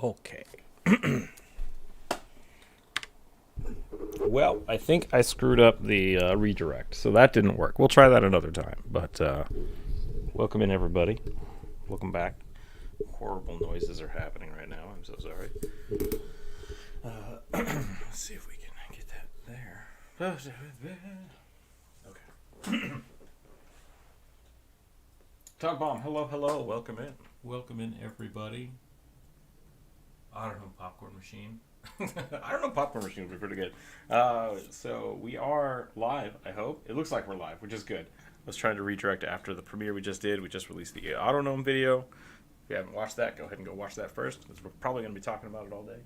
Okay. Well, I think I screwed up the redirect, so that didn't work. We'll try that another time. But welcome in, everybody. Welcome back. Horrible noises are happening right now. I'm so sorry. Let's see if we can get that there. Okay. Talk Bomb, hello, hello. Welcome in. Welcome in, everybody. I don't know, popcorn machine. I don't know, popcorn machine would be pretty good. So we are live, I hope. It looks like we're live, which is good. I was trying to redirect after the premiere we just did. We just released the Autognome video. If you haven't watched that, go ahead and go watch that first, because we're probably going to be talking about it all day.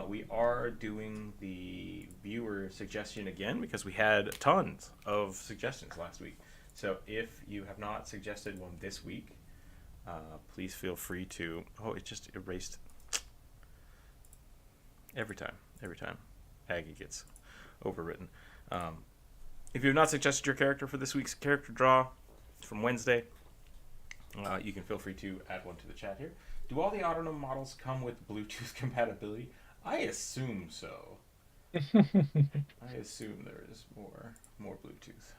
We are doing the viewer suggestion again, because we had tons of suggestions last week. So if you have not suggested one this week, please feel free to... Oh, it just erased... Every time Aggie gets overwritten. If you have not suggested your character for this week's character draw from Wednesday, you can feel free to add one to the chat here. Do all the Autognome models come with Bluetooth compatibility? I assume so. I assume there is more Bluetooth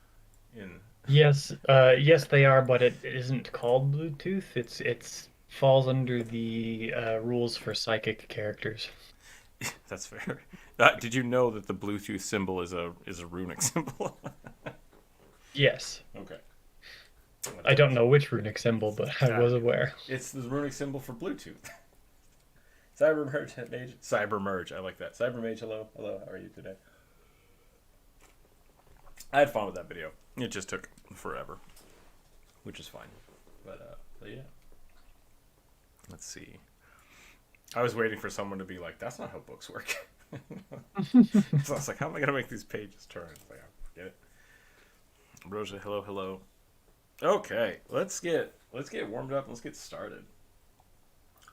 in. Yes, yes, they are, but it isn't called Bluetooth. It's falls under the rules for psychic characters. That's fair. Did you know that the Bluetooth symbol is a runic symbol? Yes. Okay. I don't know which runic symbol, but I was aware. It's the runic symbol for Bluetooth. Cybermerge, Mage. Cybermerge, I like that. Cybermage, hello. Hello, how are you today? I had fun with that video. It just took forever, which is fine. But yeah. Let's see. I was waiting for someone to be like, that's not how books work. So I was like, how am I going to make these pages turn? It's like, forget it. Rosa, hello, hello. Okay, let's get warmed up. Let's get started.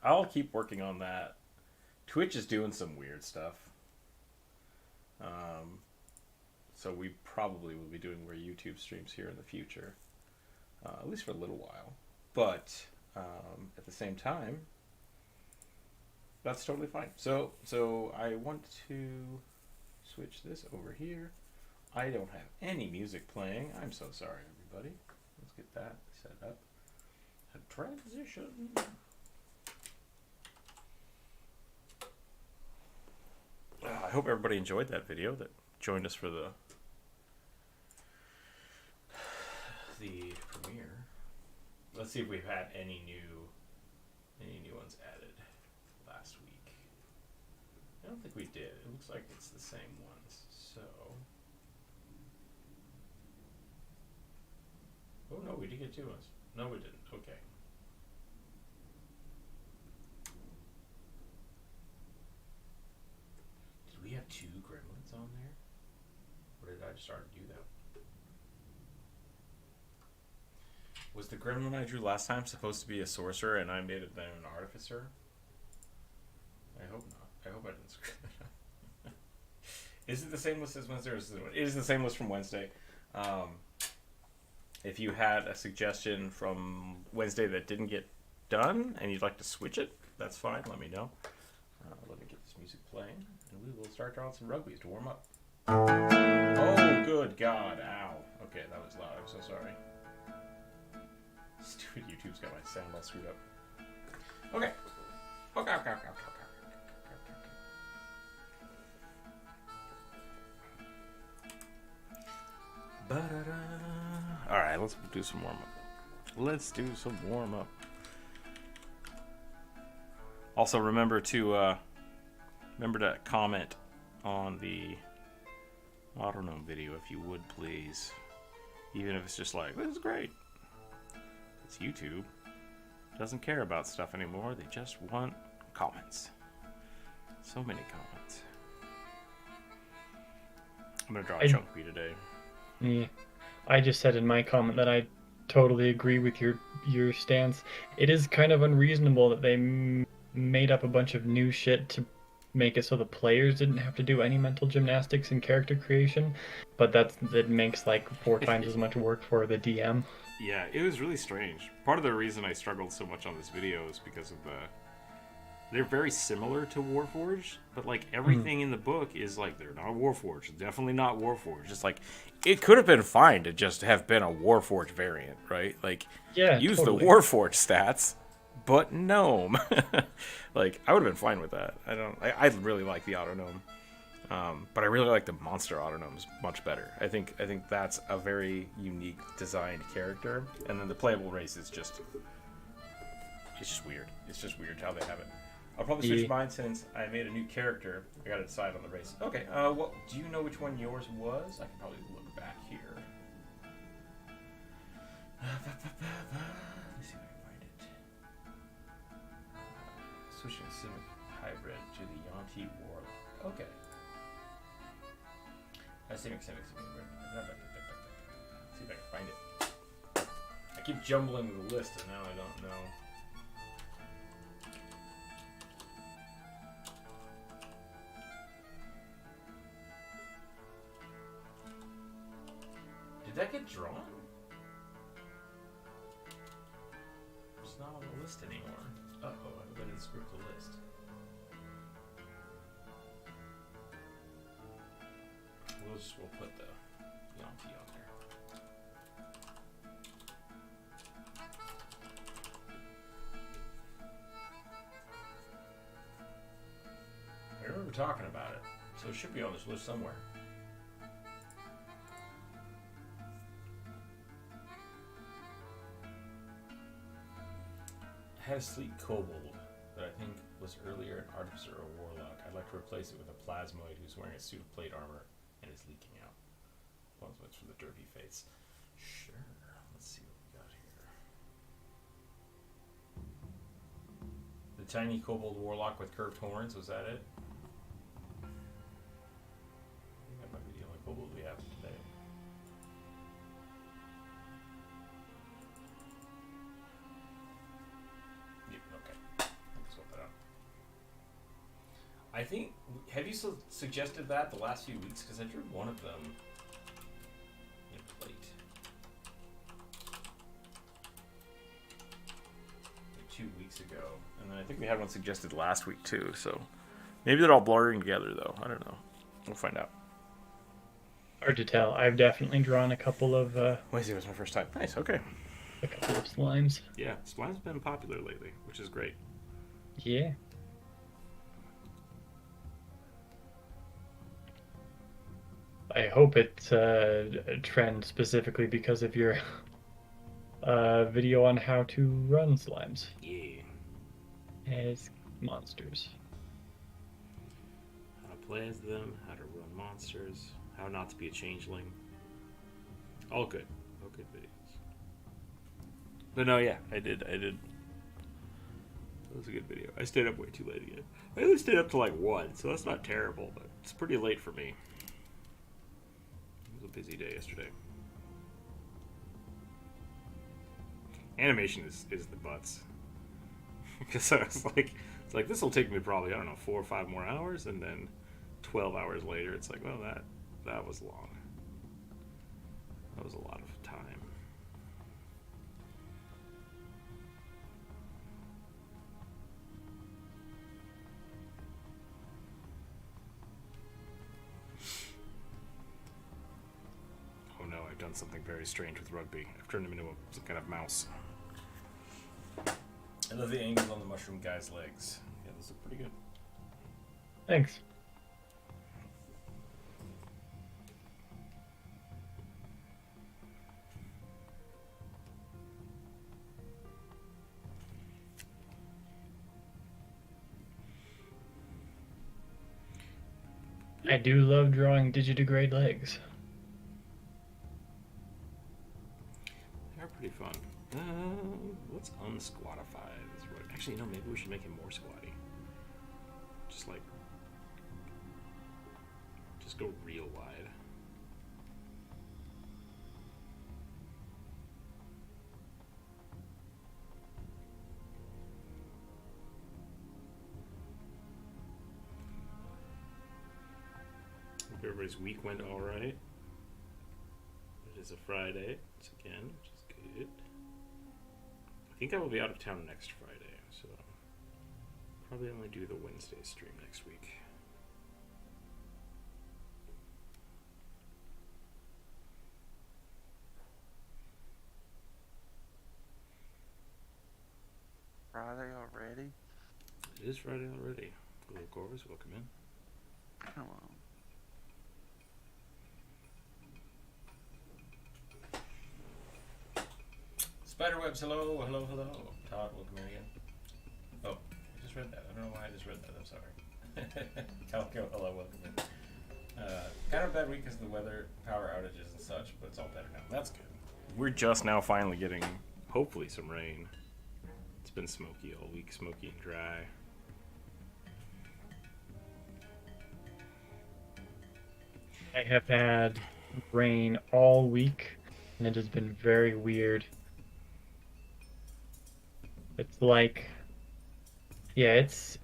I'll keep working on that. Twitch is doing some weird stuff. So we probably will be doing more YouTube streams here in the future. At least for a little while. But at the same time, that's totally fine. So I want to switch this over here. I don't have any music playing. I'm so sorry, everybody. Let's get that set up. A transition. I hope everybody enjoyed that video that joined us for the premiere. Let's see if we've had any new ones added last week. I don't think we did. It looks like it's the same ones. So, oh no, we did get 2 ones. No, we didn't. Okay. Did we have 2 gremlins on there? Or did I just start to do that? Was the gremlin I drew last time supposed to be a sorcerer and I made it then an artificer? I hope not. I hope I didn't screw that up. Is it the same list as Wednesday? Or is it is the same list from Wednesday. If you had a suggestion from Wednesday that didn't get done and you'd like to switch it, that's fine. Let me know. Let me get this music playing and we will start drawing some rugbies to warm up. Oh, good God. Ow. Okay, that was loud. I'm so sorry. Stupid YouTube's got my sound all screwed up. Okay. Okay. Alright, let's do some warm up. Also, remember to comment on the Autognome video if you would, please. Even if it's just like, this is great. It's YouTube. Doesn't care about stuff anymore. They just want comments. So many comments. I'm gonna draw a chunky today. Yeah, I just said in my comment that I totally agree with your stance. It is kind of unreasonable that they made up a bunch of new shit to make it so the players didn't have to do any mental gymnastics in character creation, but that makes like 4 times as much work for the DM. Yeah, it was really strange. Part of the reason I struggled so much on this video is because of they're very similar to Warforged, but like everything in the book is like they're not Warforged, definitely not Warforged. It's like it could have been fine to just have been a Warforged variant, right? Like Yeah, use totally. the Warforged stats, but gnome. Like I would have been fine with that. I really like the auto gnome. But I really like the monster autonomes much better. I think that's a very unique designed character, and then the playable race is just weird. It's just weird how they have it. I'll probably switch mine since I made a new character. I got to decide on the race. Okay. Well, do you know which one yours was? I can probably look back here. Let's see if I can find it. Switching Civic Hybrid to the Yanti Warlock. Okay. Civic. See if I can find it. I keep jumbling the list and now I don't know. Did that get drawn? It's not on the list anymore. Uh-oh, I better script the list. We'll put the Yanti on there. I remember talking about it, so it should be on this list somewhere. I had a sleek kobold that I think was earlier an artificer or warlock. I'd like to replace it with a plasmoid who's wearing a suit of plate armor and is leaking out. Plasmoids for the derpy face. Sure. Let's see what we got here. The tiny kobold warlock with curved horns, was that it? I think that might be the only kobold we have today. Yep, okay. Let's swap that out. I think, have you suggested that the last few weeks? Because I drew one of them in plate. Like 2 weeks ago. And then I think we had one suggested last week too, so maybe they're all blurring together though. I don't know. We'll find out. Hard to tell. I've definitely drawn a couple of Wednesday was my first time. Nice, okay. a couple of slimes. Yeah, slime's been popular lately, which is great. Yeah. I hope it's a trend specifically because of your video on how to run slimes Yeah. as monsters. How to play as them, how to run monsters, how not to be a changeling. All good. All good videos. But no, yeah, I did. That was a good video. I stayed up way too late again. I only stayed up till like 1, so that's not terrible, but it's pretty late for me. It was a busy day yesterday. Animation is the butts. Because I was like, it's like this will take me probably, I don't know, 4 or 5 more hours, and then 12 hours later, it's like, well, that was long. That was a lot of time. Oh no, I've done something very strange with rugby. I've turned him into some kind of mouse. I love the angles on the mushroom guy's legs. Yeah, those look pretty good. Thanks. I do love drawing digitigrade legs. They're pretty fun. Let's unsquatify this. Actually, no, maybe we should make him more squatty. Just go real wide. Hope everybody's week went all right. It is a Friday, once again, which is good. I think I will be out of town next Friday, so Probably only do the Wednesday stream next week. Friday already? It is Friday already. Hello, Corvus. Welcome in. Come on. Spiderwebs, hello, hello, hello. Todd, welcome in again. Oh, I just read that. I don't know why I just read that. I'm sorry. Calico, hello, welcome in. Kind of a bad week because of the weather, power outages and such, but it's all better now. That's good. We're just now finally getting, hopefully, some rain. It's been smoky all week, smoky and dry. I have had rain all week, and it has been very weird. It's like, yeah, it's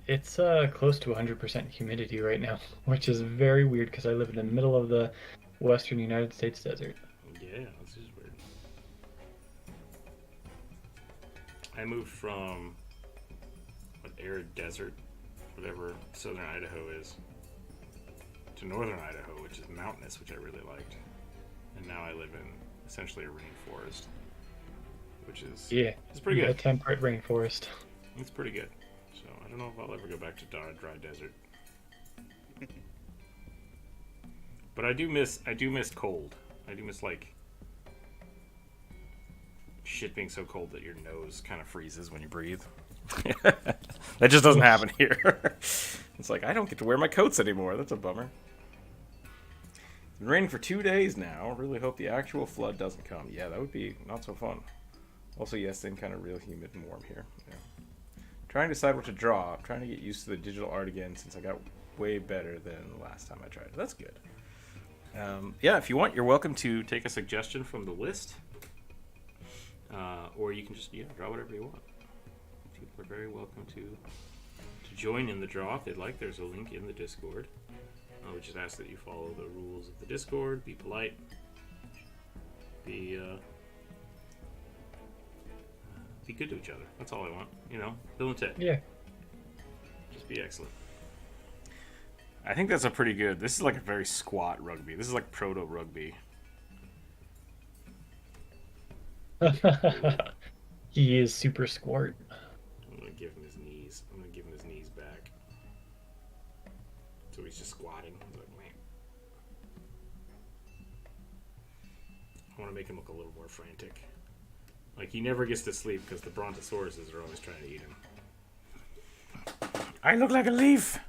close to 100% humidity right now, which is very weird because I live in the middle of the western United States desert. Yeah, this is weird. I moved from what, arid desert, whatever southern Idaho is, to northern Idaho, which is mountainous, which I really liked. And now I live in essentially a rainforest, which is it's pretty good. A temperate rainforest. It's pretty good. So I don't know if I'll ever go back to dry desert. But I do miss cold. I do miss like shit being so cold that your nose kind of freezes when you breathe. That just doesn't happen here. It's like I don't get to wear my coats anymore. That's a bummer. It's been raining for 2 days now. Really hope the actual flood doesn't come. Yeah, that would be not so fun. Also, yes, then kind of real humid and warm here. Yeah. Trying to decide what to draw. I'm trying to get used to the digital art again since I got way better than the last time I tried. That's good. Yeah, if you want, you're welcome to take a suggestion from the list. Or you can just draw whatever you want. People are very welcome to join in the draw if they'd like. There's a link in the Discord. We just ask that you follow the rules of the Discord. Be polite. Be good to each other. That's all I want. Bill and Ted. Yeah. Just be excellent. I think that's a pretty good. This is like a very squat rugby. This is like proto rugby. He is super squart. I'm gonna give him his knees. I'm gonna give him his knees back. So he's just squatting. He's like, man. I want to make him look a little more frantic. Like he never gets to sleep because the brontosauruses are always trying to eat him. I look like a leaf.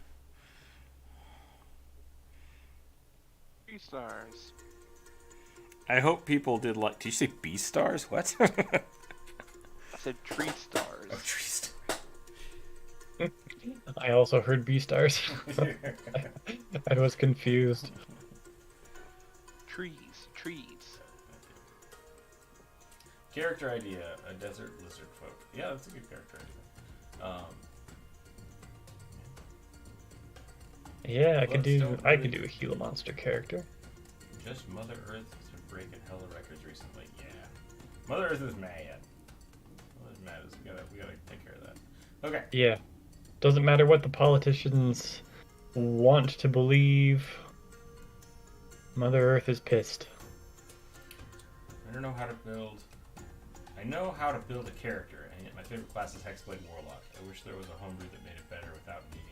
3 stars. I hope people did like. Did you say B stars? What? I said tree stars. Oh, tree stars. I also heard B stars. I was confused. Trees. Character idea: a desert lizard folk. Yeah, that's a good character idea. Yeah, I could do a Gila monster character. Just Mother Earth has been breaking hella records recently. Yeah, Mother Earth is mad. Mother's mad. We gotta take care of that. Okay. Yeah, doesn't matter what the politicians want to believe. Mother Earth is pissed. I don't know how to build. I know how to build a character, and yet my favorite class is Hexblade Warlock. I wish there was a homebrew that made it better without needing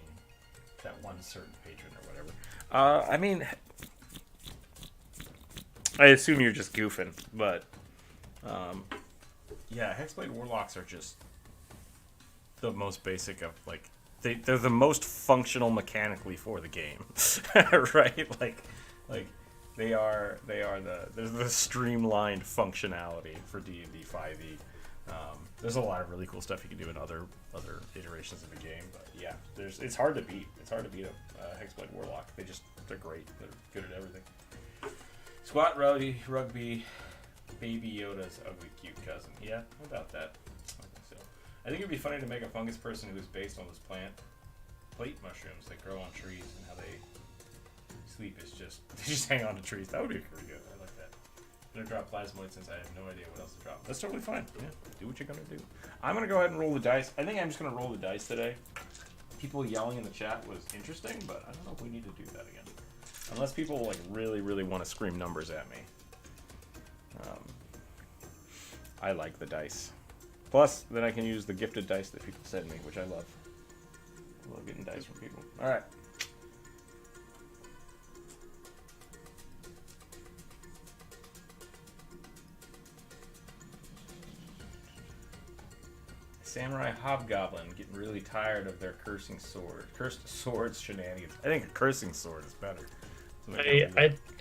that one certain patron or whatever. I mean, I assume you're just goofing, but yeah, Hexblade Warlocks are just the most basic of like they're the most functional mechanically for the game, right? Like there's the streamlined functionality for D&D 5e. There's a lot of really cool stuff you can do in other iterations of the game, but yeah, it's hard to beat. It's hard to beat a Hexblade Warlock. They're great. They're good at everything. Squat rugby, Baby Yoda's ugly cute cousin. Yeah, about that. I think so. I think it'd be funny to make a fungus person who's based on those plate mushrooms that grow on trees and how they sleep is they just hang on to trees. That would be pretty good. I like that. I'm gonna drop plasmoid since I have no idea what else to drop. That's totally fine. Yeah, do what you're gonna do. I'm gonna go ahead and roll the dice. I think I'm just gonna roll the dice today. people yelling in the chat was interesting, but I don't know if we need to do that again. Unless people like really, really want to scream numbers at me. I like the dice. Plus, then I can use the gifted dice that people send me, which I love. I love getting dice from people. All right. Samurai Hobgoblin getting really tired of their cursed swords shenanigans. I think a cursing sword is better.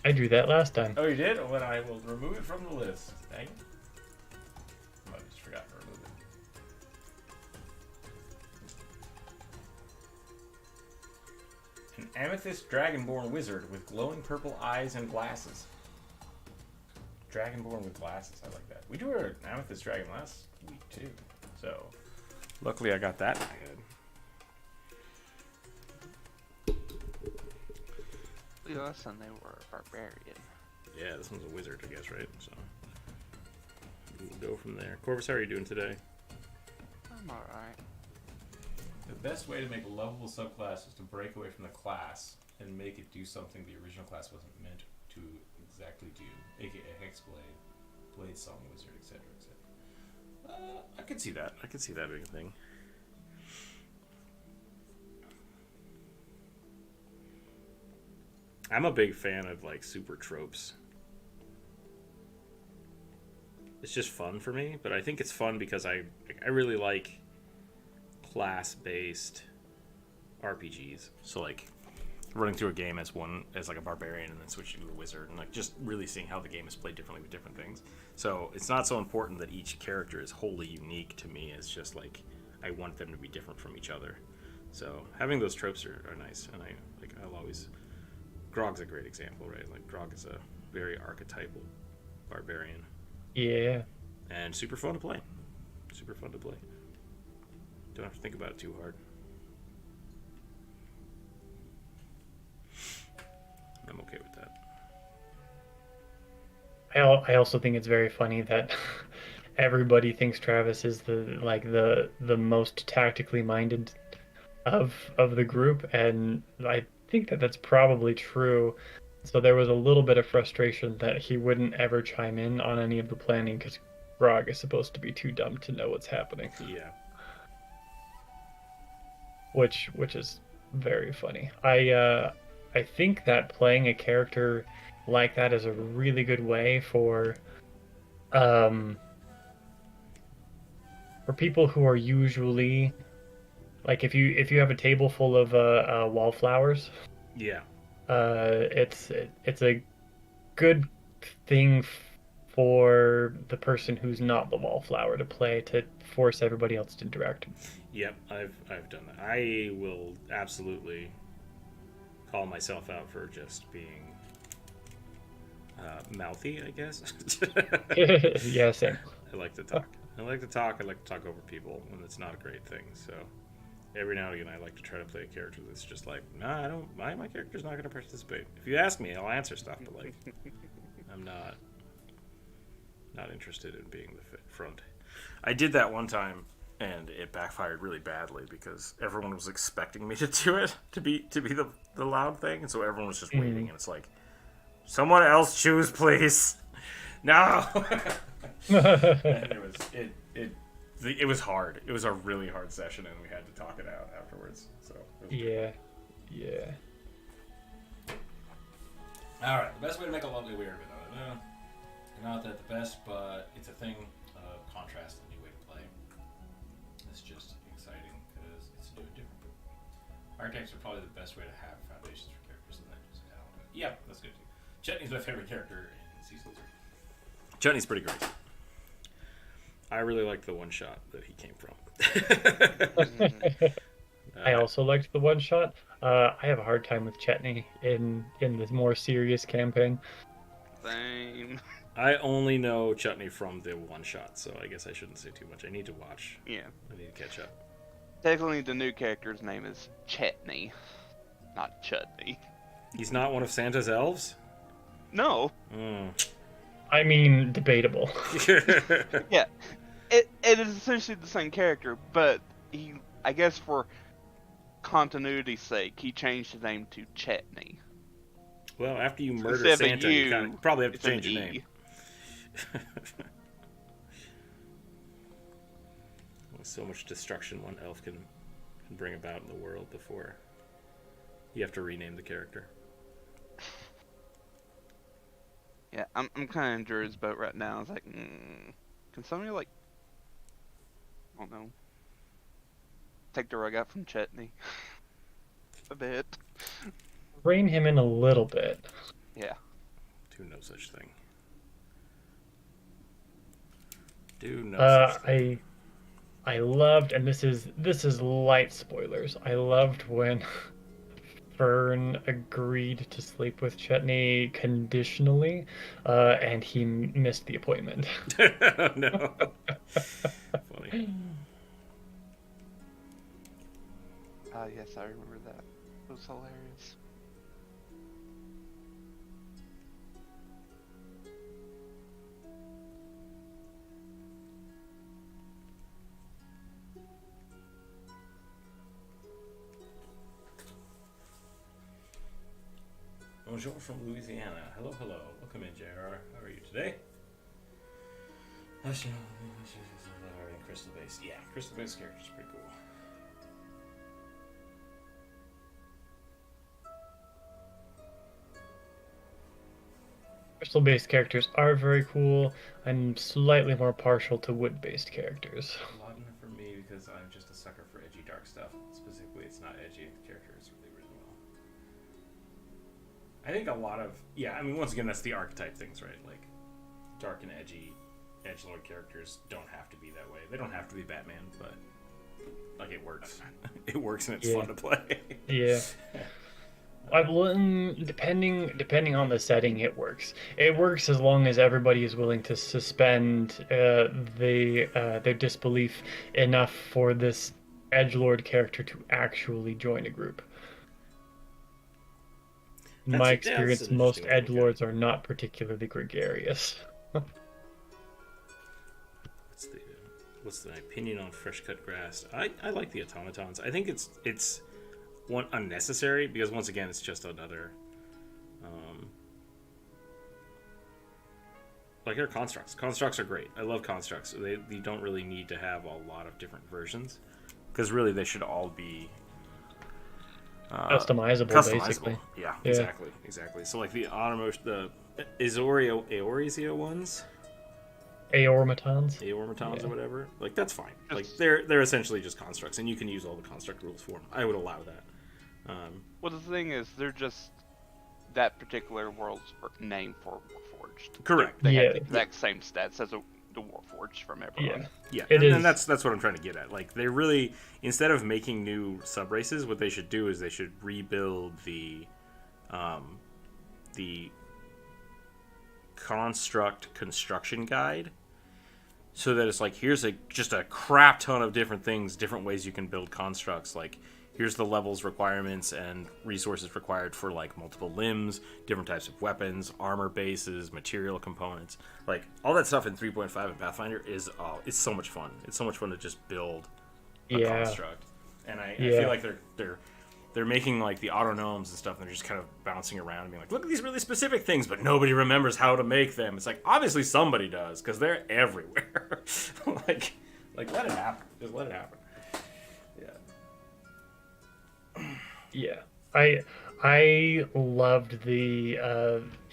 I drew that last time. Oh, you did? Well, then I will remove it from the list. Dang it. I just forgot to remove it. An amethyst dragonborn wizard with glowing purple eyes and glasses. Dragonborn with glasses. I like that. We drew an amethyst dragon last week, too. So, luckily I got that in my head. Us and they were a barbarian. Yeah, this one's a wizard, I guess, right? So, we'll go from there. Corvus, how are you doing today? I'm alright. The best way to make a lovable subclass is to break away from the class and make it do something the original class wasn't meant to exactly do, aka Hexblade, Blade Song Wizard, etc., etc. I could see that. I could see that being a thing. I'm a big fan of like super tropes. It's just fun for me, but I think it's fun because I really like class-based RPGs. So like running through a game as like a barbarian and then switching to a wizard and like just really seeing how the game is played differently with different things. So it's not so important that each character is wholly unique to me. It's just like I want them to be different from each other. So having those tropes are nice, and I'll always. Grog's a great example, right? Like Grog is a very archetypal barbarian. Yeah. And super fun to play. Super fun to play. Don't have to think about it too hard. I'm okay with that. I also think it's very funny that everybody thinks Travis is the most tactically minded of the group, and I think that that's probably true. So there was a little bit of frustration that he wouldn't ever chime in on any of the planning because Grog is supposed to be too dumb to know what's happening. Yeah. Which is very funny. I think that playing a character like that is a really good way for people who are usually like if you have a table full of wallflowers. Yeah. It's a good thing for the person who's not the wallflower to play to force everybody else to interact. Yep, I've done that. I will absolutely call myself out for just being mouthy, I guess. Yeah, same. I like to talk. I like to talk over people when it's not a great thing. So every now and again, I like to try to play a character that's just like, nah, I don't. My character's not going to participate. If you ask me, I'll answer stuff, but like, I'm not interested in being the front. I did that one time, and it backfired really badly because everyone was expecting me to do it, to be the loud thing, and so everyone was just waiting, and it's like, someone else choose, please. No. And it was hard. It was a really hard session, and we had to talk it out afterwards. So yeah. All right, the best way to make a lovely weird bit of it. Not that the best, but it's a thing of contrast, a new way to play. It's just exciting because it's new and different. Archetypes are probably the best way to have foundations for characters, and then just add on to it. Yeah, that's good too. Chetney's my favorite character in Season 3. Chetney's pretty great. I really liked the one shot that he came from. I also liked the one shot. I have a hard time with Chetney in the more serious campaign. Same. I only know Chutney from the one shot, so I guess I shouldn't say too much. I need to watch. Yeah. I need to catch up. Technically, the new character's name is Chetney, not Chutney. He's not one of Santa's elves? No. I mean, debatable. Yeah. It is essentially the same character, but he, I guess for continuity's sake, he changed his name to Chetney. Well, after you murder Instead of a Santa, you U, probably have to it's an change your E. name. So much destruction one elf can bring about in the world before you have to rename the character. Yeah, I'm kind of in Drew's boat right now. It's like, can somebody, like, I don't know, take the rug out from Chetney a bit? Rein him in a little bit. Yeah. Do no such thing. Do no such thing. I loved, and this is light spoilers. I loved when Fern agreed to sleep with Chetney conditionally, and he missed the appointment. No. Funny. Yes, I remember that. It was hilarious. Bonjour from Louisiana. Hello, hello. Welcome in, JR. How are you today? Crystal Base. Yeah, Crystal Base character's pretty cool. Crystal-based characters are very cool. I'm slightly more partial to wood-based characters. A lot enough for me because I'm just a sucker for edgy dark stuff. Specifically, it's not edgy. The character is really written well. I think a lot of once again, that's the archetype things, right? Like dark and edgy edgelord characters don't have to be that way. They don't have to be Batman, but like it works. It works and it's fun to play. Yeah. Depending on the setting, it works. It works as long as everybody is willing to suspend their disbelief enough for this edgelord character to actually join a group. In my experience, most edgelords are not particularly gregarious. What's my opinion on fresh cut grass? I like the automatons. I think it's one unnecessary because once again it's just another like they're constructs are great. I love constructs. You don't really need to have a lot of different versions because really they should all be customizable basically. Yeah, exactly so like the Aorizio ones, Aormatons or whatever, like that's fine. Like they're essentially just constructs and you can use all the construct rules for them. I would allow that. Well, the thing is, they're just that particular world's name for Warforged. Correct. They have the exact same stats as the Warforged from everyone. Yeah. And that's what I'm trying to get at. Like, they really, instead of making new sub-races, what they should do is they should rebuild the construct construction guide so that it's like, here's just a crap ton of different things, different ways you can build constructs. Like, here's the levels requirements and resources required for like multiple limbs, different types of weapons, armor bases, material components. Like all that stuff in 3.5 in Pathfinder is so much fun. It's so much fun to just build a construct. And I feel like they're making like the autonomes and stuff and they're just kind of bouncing around and being like, look at these really specific things, but nobody remembers how to make them. It's like obviously somebody does because they're everywhere. like let it happen. Just let it happen. Yeah, I loved the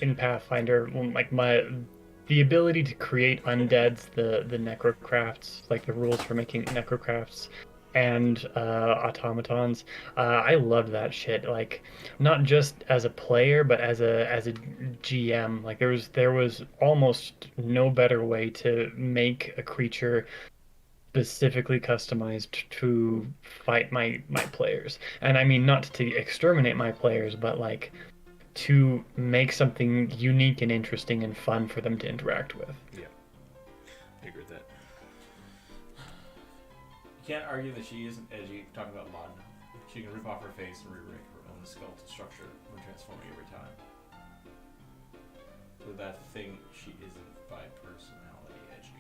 in Pathfinder, like the ability to create undeads, the necrocrafts, like the rules for making necrocrafts and automatons. I loved that shit. Like not just as a player, but as a GM. Like there was almost no better way to make a creature specifically customized to fight my players. And I mean not to exterminate my players, but like to make something unique and interesting and fun for them to interact with. Yeah. I agree with that. You can't argue that she isn't edgy. Talking about Laden. She can rip off her face and re-rig her own skeletal structure when transforming every time. With that thing, she isn't by personality edgy.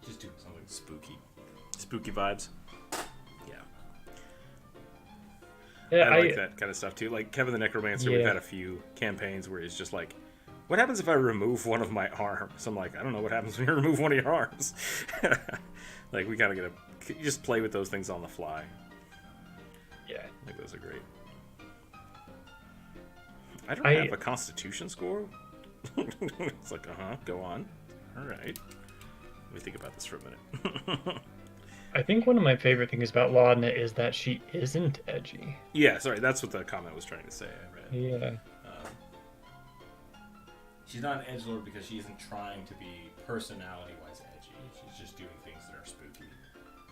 Just doing something spooky. Spooky vibes. Yeah. Yeah, I like that kind of stuff too. Like Kevin the Necromancer, we've Yeah. had a few campaigns where he's just like, what happens if I remove one of my arms? I'm like, I don't know what happens when you remove one of your arms. Like, we gotta you just play with those things on the fly. Yeah. I think those are great. I don't have a constitution score. It's like, go on. All right. Let me think about this for a minute. I think one of my favorite things about Laudna is that she isn't edgy. Yeah, sorry, that's what the comment was trying to say. I read. Yeah. She's not an edgelord because she isn't trying to be personality-wise edgy. She's just doing things that are spooky,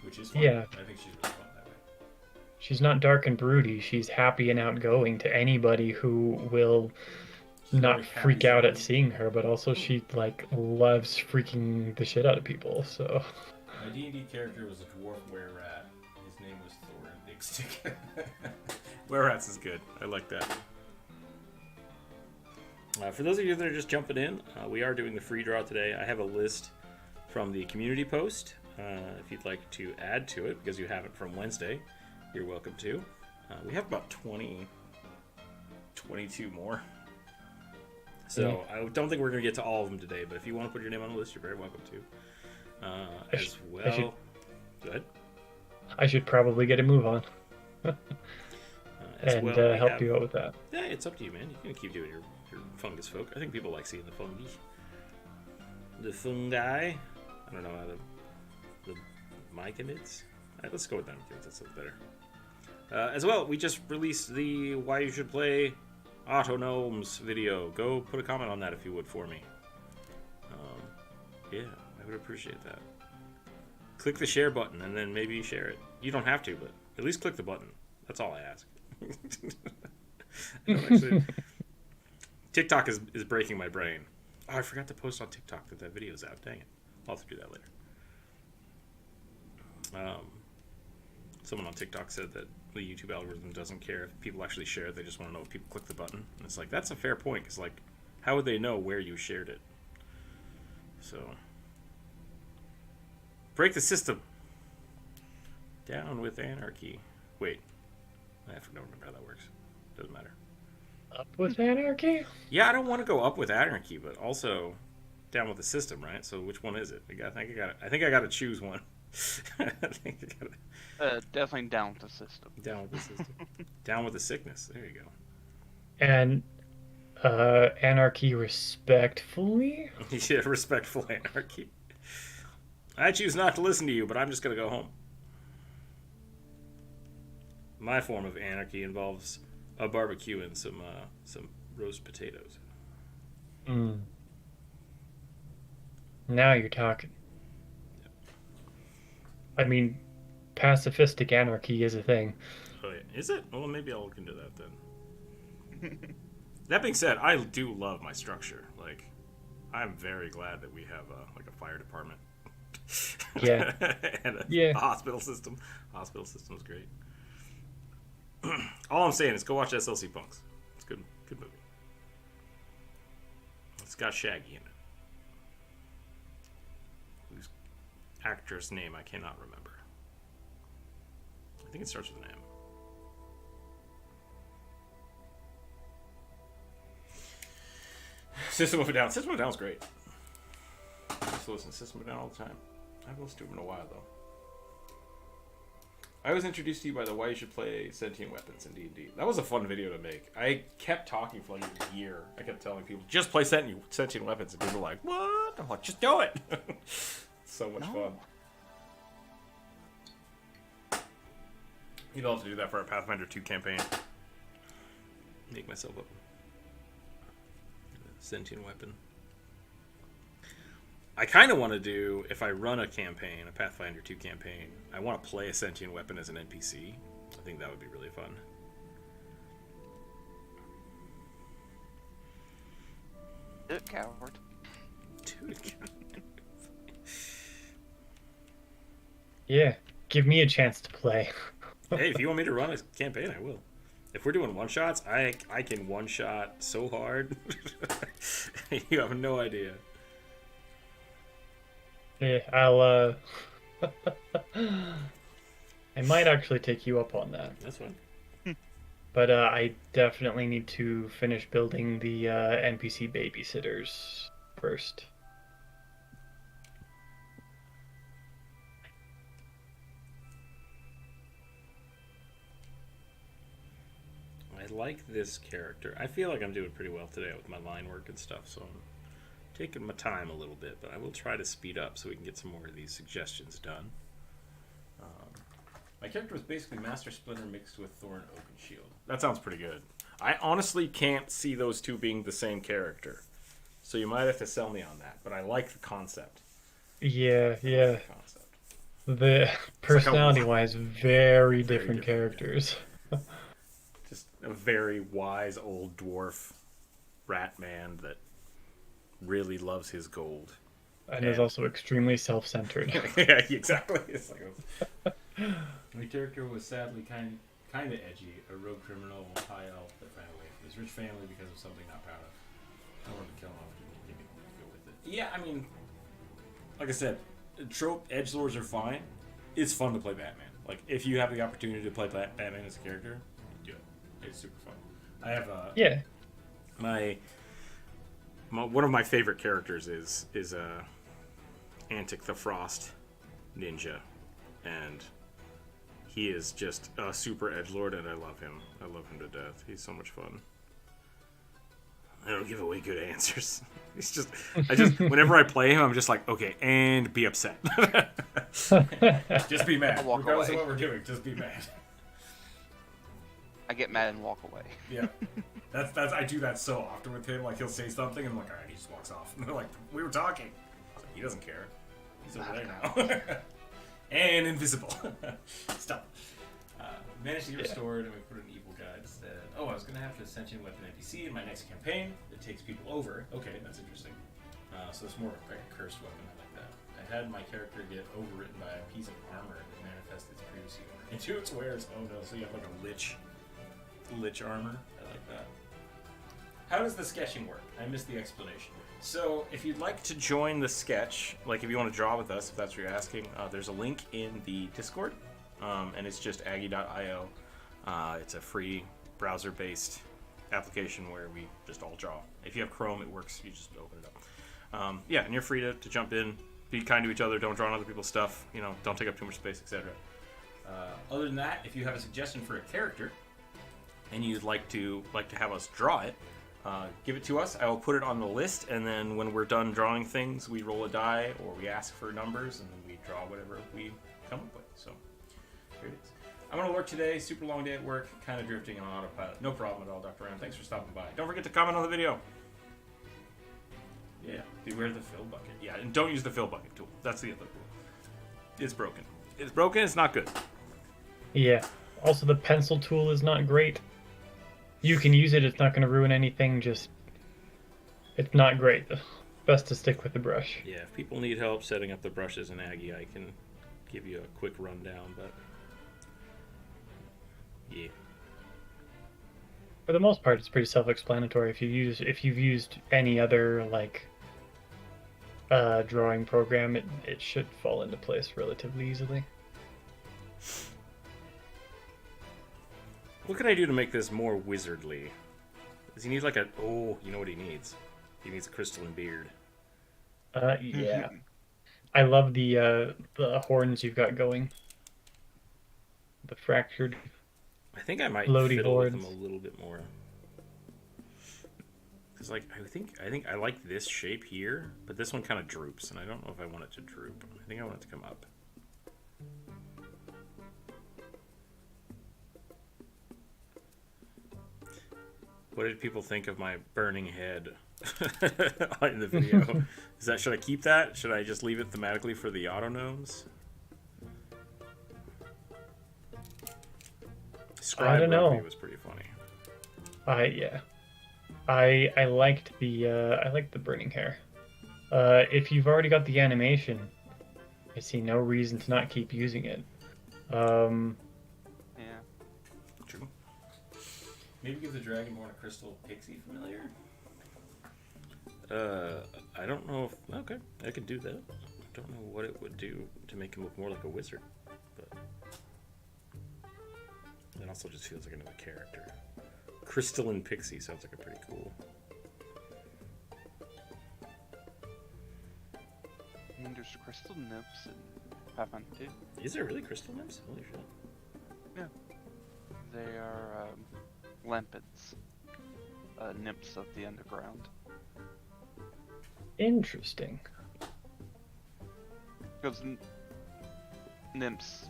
which is fun. Yeah. I think she's really fun that way. She's not dark and broody. She's happy and outgoing to anybody who will not freak out at seeing her, but also she like loves freaking the shit out of people. So my D&D character was a dwarf were-rat. His name was Thorin Bigstick. Were-rats is good. I like that. For those of you that are just jumping in, we are doing the free draw today. I have a list from the community post. If you'd like to add to it, because you have it from Wednesday, you're welcome to. We have about 22 more. So I don't think we're going to get to all of them today, but if you want to put your name on the list, you're very welcome to. Go ahead. I should probably get a move on. And help you out with that. Yeah, it's up to you, man. You can keep doing your fungus folk. I think people like seeing the fungi. The fungi. I don't know how the mic emits. All right, let's go with them. That sounds better. As well, we just released the Why You Should Play Autonomes video. Go put a comment on that if you would for me. Yeah, I would appreciate that. Click the share button and then maybe share it. You don't have to, but at least click the button. That's all I ask. TikTok is breaking my brain. Oh, I forgot to post on TikTok that video's out. Dang it. I'll have to do that later. Someone on TikTok said that the YouTube algorithm doesn't care if people actually share it. They just want to know if people click the button. And it's like, that's a fair point. Because, like, how would they know where you shared it? So, break the system. Down with anarchy. Wait. I don't remember how that works. Doesn't matter. Up with anarchy? Yeah, I don't want to go up with anarchy, but also down with the system, right? So which one is it? I think I got to choose one. Definitely down with the system. Down with the system. Down with the sickness. There you go. And anarchy respectfully? Yeah, respectful anarchy. I choose not to listen to you, but I'm just going to go home. My form of anarchy involves a barbecue and some roast potatoes. Now you're talking. Yep. I mean, pacifistic anarchy is a thing. Oh yeah, is it? Well, maybe I'll look into that then. That being said, I do love my structure. Like, I'm very glad that we have a fire department. Yeah. And a Yeah. hospital system. Hospital system's great. All I'm saying is go watch SLC Punks. It's a good movie. It's got Shaggy in it. Whose actress name I cannot remember. I think it starts with an M. System of a Down. System of a Down's great. I used to listen to System of a Down all the time. I haven't listened to them in a while, though. I was introduced to you by the Why You Should Play Sentient Weapons in D&D. That was a fun video to make. I kept talking for like a year. I kept telling people, just play Sentient Weapons. And people were like, what? I'm like, just do it. So much fun. You'd love to do that for our Pathfinder 2 campaign. Make myself up. Sentient weapon. I kind of want to do, if I run a campaign, a Pathfinder 2 campaign, I want to play a sentient weapon as an NPC. I think that would be really fun. Do it, coward. Do it, coward. Yeah, give me a chance to play. Hey, if you want me to run a campaign, I will. If we're doing one-shots, I can one-shot so hard. You have no idea. Yeah, I'll I might actually take you up on that. That's fine. But I definitely need to finish building the NPC babysitters first. I like this character. I feel like I'm doing pretty well today with my line work and stuff, so I'm taking my time a little bit, but I will try to speed up so we can get some more of these suggestions done. My character was basically Master Splinter mixed with Thorn Oakenshield. That sounds pretty good. I honestly can't see those two being the same character, so you might have to sell me on that, but I like the concept. Yeah, yeah. The concept. The personality-wise, very different different, characters. Just a very wise old dwarf rat man that really loves his gold. And is also extremely self-centered. Yeah, exactly. It's like my character was sadly kind of edgy, a rogue criminal, high elf that ran away from his rich family because of something not proud of. I wanted to kill him off to give me go with it. Yeah, I mean, like I said, trope edgelords are fine. It's fun to play Batman. Like, if you have the opportunity to play Batman as a character, do it. It's super fun. I have Yeah. One of my favorite characters is Antic the Frost Ninja, and he is just a super edgelord, and I love him. I love him to death. He's so much fun. I don't give away good answers. Whenever I play him, I'm just like, okay, and be upset. Just be mad. I'll walk Regardless away. of what we're doing, just be mad. I get mad and walk away. Yeah. That's I do that so often with him. Like, he'll say something, and I'm like, alright, he just walks off. And they're like, we were talking. I was like, he doesn't care. He's over there now. And invisible. Stop. Managed to get restored, and we put an evil guy instead. Oh, I was going to have to ascension weapon NPC in my next campaign that takes people over. Okay, that's interesting. So it's more like a cursed weapon. I like that. I had my character get overwritten by a piece of armor that manifested its previous owner into its wares. Oh no, so you have like a lich armor. I like that. How does the sketching work? I missed the explanation. So, if you'd like to join the sketch, like if you want to draw with us, if that's what you're asking, there's a link in the Discord, and it's just aggie.io. It's a free browser-based application where we just all draw. If you have Chrome, it works. You just open it up. Yeah, and you're free to jump in, be kind to each other, don't draw on other people's stuff, don't take up too much space, etc. Other than that, if you have a suggestion for a character, and you'd like to have us draw it, give it to us. I will put it on the list, and then when we're done drawing things, we roll a die or we ask for numbers, and then we draw whatever we come up with. So here it is. I'm going to work today. Super long day at work. Kind of drifting on autopilot. No problem at all, Dr. Ram. Thanks for stopping by. Don't forget to comment on the video. Yeah, beware the fill bucket. Yeah, and don't use the fill bucket tool. That's the other rule. It's broken. It's broken. It's not good. Yeah. Also, the pencil tool is not great. You can use it, it's not going to ruin anything, just... It's not great. Best to stick with the brush. Yeah, if people need help setting up the brushes in Aggie, I can give you a quick rundown, but... Yeah. For the most part, it's pretty self-explanatory. If you've used any other, like, drawing program, it should fall into place relatively easily. What can I do to make this more wizardly? Does he need like oh, you know what he needs? He needs a crystalline beard. Yeah. I love the horns you've got going. The fractured. I think I might floaty fiddle with horns. him a little bit more. Because like I think I like this shape here, but this one kind of droops, and I don't know if I want it to droop. I think I want it to come up. What did people think of my burning head in the video? Should I keep that? Should I just leave it thematically for the autognomes? I don't know. Rugby was pretty funny. Yeah. I liked the burning hair. If you've already got the animation, I see no reason to not keep using it. Yeah. True. Maybe give the Dragonborn a crystal pixie familiar? I don't know if... Okay, I could do that. I don't know what it would do to make him look more like a wizard. But It also just feels like another character. Crystalline Pixie sounds like a pretty cool. I mean, there's crystal nymphs and Pathfinder 2. Is there really crystal nymphs? Holy shit. Yeah. They are lampids. Nymphs of the underground. Interesting. Because nymphs,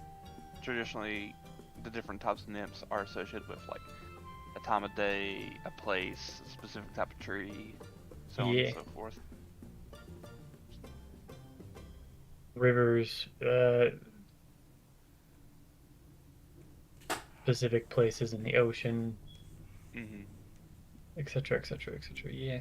traditionally, the different types of nymphs are associated with, like, a time of day, a place, a specific type of tree, so on and so forth. Rivers, specific places in the ocean, etc., etc., etc. Yeah.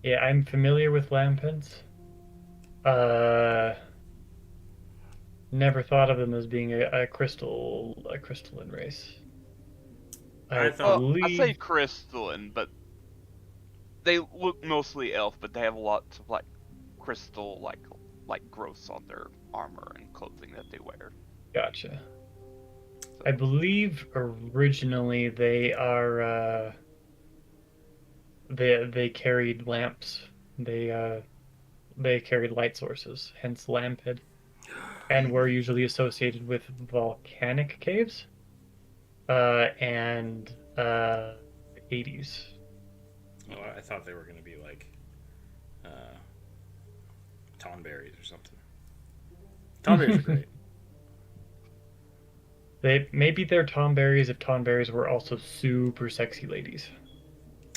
Yeah, I'm familiar with lampids. Never thought of them as being a crystalline race. I say crystalline, but they look mostly elf, but they have lots of like crystal like growths on their armor and clothing that they wear. Gotcha. So. I believe originally they are they carried lamps. They carried light sources, hence lampid, and were usually associated with volcanic caves and 80s. Oh, I thought they were going to be like tonberries or something. Tonberries are great. Maybe they're tomberries if tomberries were also super sexy ladies.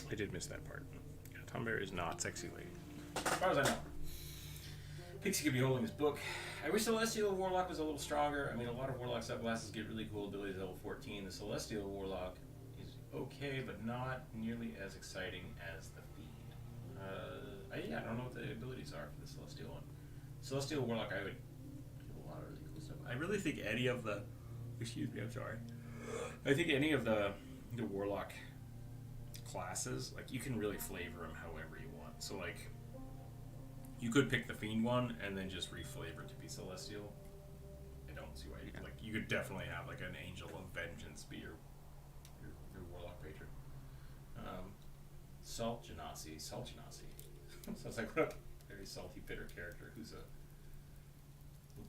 I did miss that part. Yeah, Tomberry is not sexy lady. As far as I know. Pixie could be holding his book. I wish Celestial Warlock was a little stronger. I mean, a lot of Warlock subclasses get really cool abilities at level 14. The Celestial Warlock is okay, but not nearly as exciting as the Fiend. I don't know what the abilities are for the Celestial one. Celestial Warlock, I would give a lot of really cool stuff. I really think any of the... Excuse me, I'm sorry. I think any of the Warlock classes, like, you can really flavor them however you want. So, like... You could pick the Fiend one and then just reflavor it to be Celestial. I don't see why you like. You could definitely have like an Angel of Vengeance be your Warlock patron. Salt Genasi. Sounds like a very salty, bitter character who's a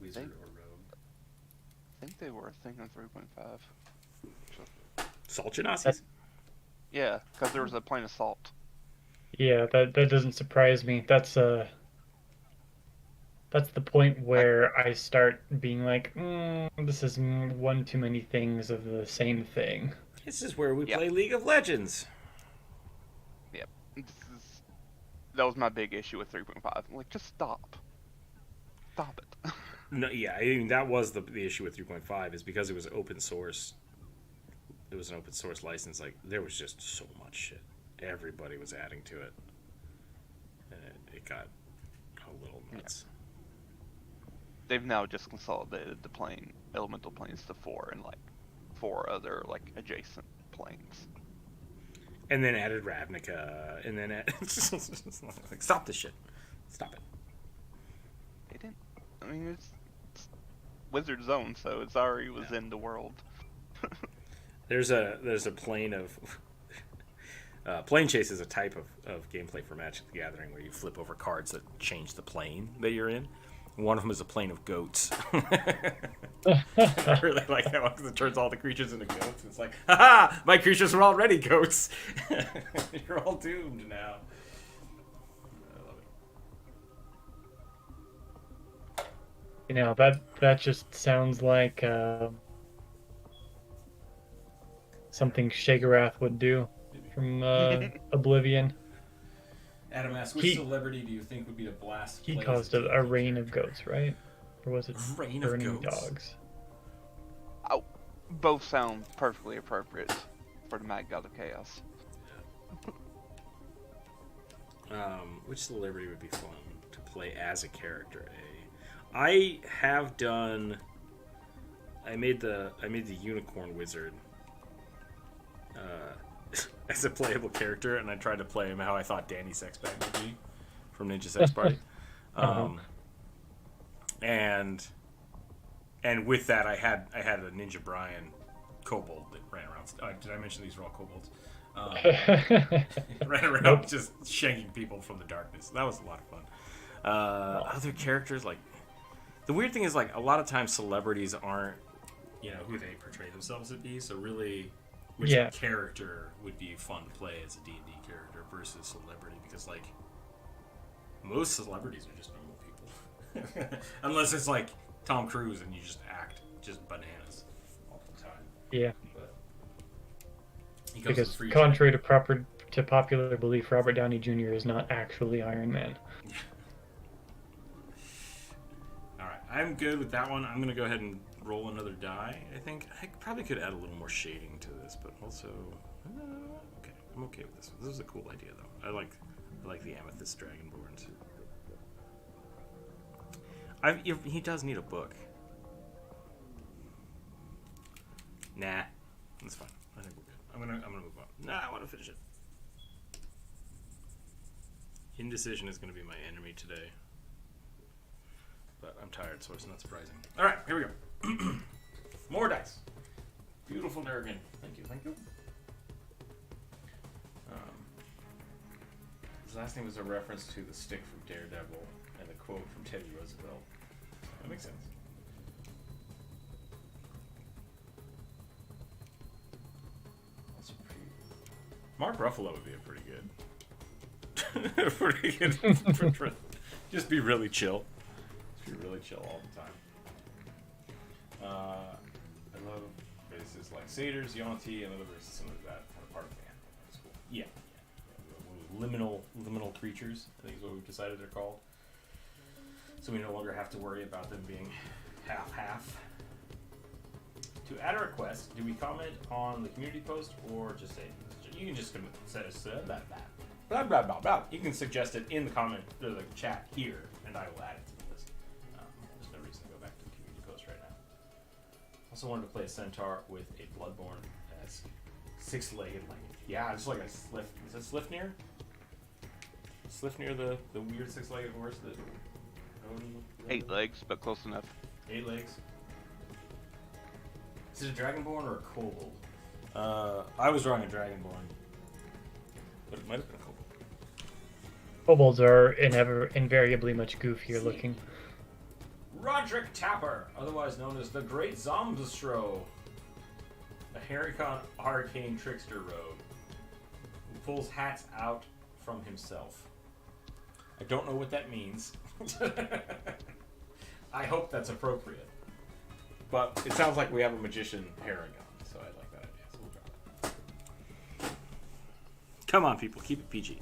wizard or rogue. I think they were a thing on 3.5. Salt Genasi? Yeah, because there was a plane of salt. Yeah, that doesn't surprise me. That's the point where I start being like, this is one too many things of the same thing. This is where we play League of Legends. Yep. That was my big issue with 3.5. I'm like, just stop. Stop it. No, yeah, I mean, that was the issue with 3.5 is because it was open source. It was an open source license. Like, there was just so much shit. Everybody was adding to it. And it got a little nuts. Yeah. They've now just consolidated the elemental planes to 4 and like 4 other like adjacent planes. And then added Ravnica, and then like, stop this shit. Stop it. They didn't. I mean, it's Wizard Zone, so it already was in the world. There's a plane of plane chase is a type of gameplay for Magic the Gathering where you flip over cards that change the plane that you're in. One of them is a plane of goats. I really like that one because it turns all the creatures into goats. It's like, haha, my creatures were already goats. You're all doomed now. I love it. You know, that just sounds like something Shagarath would do from Oblivion. Adam asks, which celebrity do you think would be a blast? He caused a rain of goats, right? Or was it rain burning of goats? dogs? Oh, both sound perfectly appropriate for the Mad God of Chaos. Which celebrity would be fun to play as a character? I have done. I made the unicorn wizard. as a playable character, and I tried to play him how I thought Danny Sexbag would be from Ninja Sex Party. And with that, I had a Ninja Brian kobold that ran around. Did I mention these were all kobolds? Ran around just shanking people from the darkness. That was a lot of fun. Other characters, like, the weird thing is, like, a lot of times celebrities aren't, who they portray themselves to be. So really, which character would be fun to play as a D&D character versus celebrity? Because, like, most celebrities are just normal people. Unless it's like Tom Cruise and you just act just bananas all the time. Yeah. But because contrary to popular belief, Robert Downey Jr. is not actually Iron Man. Alright, I'm good with that one. I'm going to go ahead and roll another die, I think. I probably could add a little more shading to this, but also... okay, I'm okay with this. This is a cool idea, though. I like the Amethyst Dragonborns. He does need a book. Nah, that's fine. I think we're good. I'm gonna move on. Nah, I want to finish it. Indecision is gonna be my enemy today, but I'm tired, so it's not surprising. All right, here we go. More dice. Beautiful Durgan. Thank you. His last name was a reference to the stick from Daredevil and the quote from Teddy Roosevelt. That makes sense. Mark Ruffalo would be a pretty good. Just be really chill. Just be really chill all the time. I love races like satyrs, Yonti, and other races similar to that. Kind of part of the animal. That's cool. Yeah. Liminal creatures, I think is what we've decided they're called. So we no longer have to worry about them being half-half. To add a request, do we comment on the community post or just say, you can just blah, blah, blah, blah. You can suggest it in the comment or the chat here, and I will add it to the list. There's no reason to go back to the community post right now. Also wanted to play a centaur with a bloodborne as six-legged, yeah, just like a Slif. Is it Slifnir? Slifnir, the weird six-legged horse that... 8 legs, but close enough. 8 legs. Is it a dragonborn or a kobold? I was drawing a dragonborn, but it might have been a kobold. Kobolds are invariably much goofier looking. Roderick Tapper, otherwise known as the Great Zombstro, a Haricon arcane trickster rogue who pulls hats out from himself. I don't know what that means. I hope that's appropriate. But it sounds like we have a magician Paragon, so I like that idea. So we'll draw that. Come on, people, keep it PG.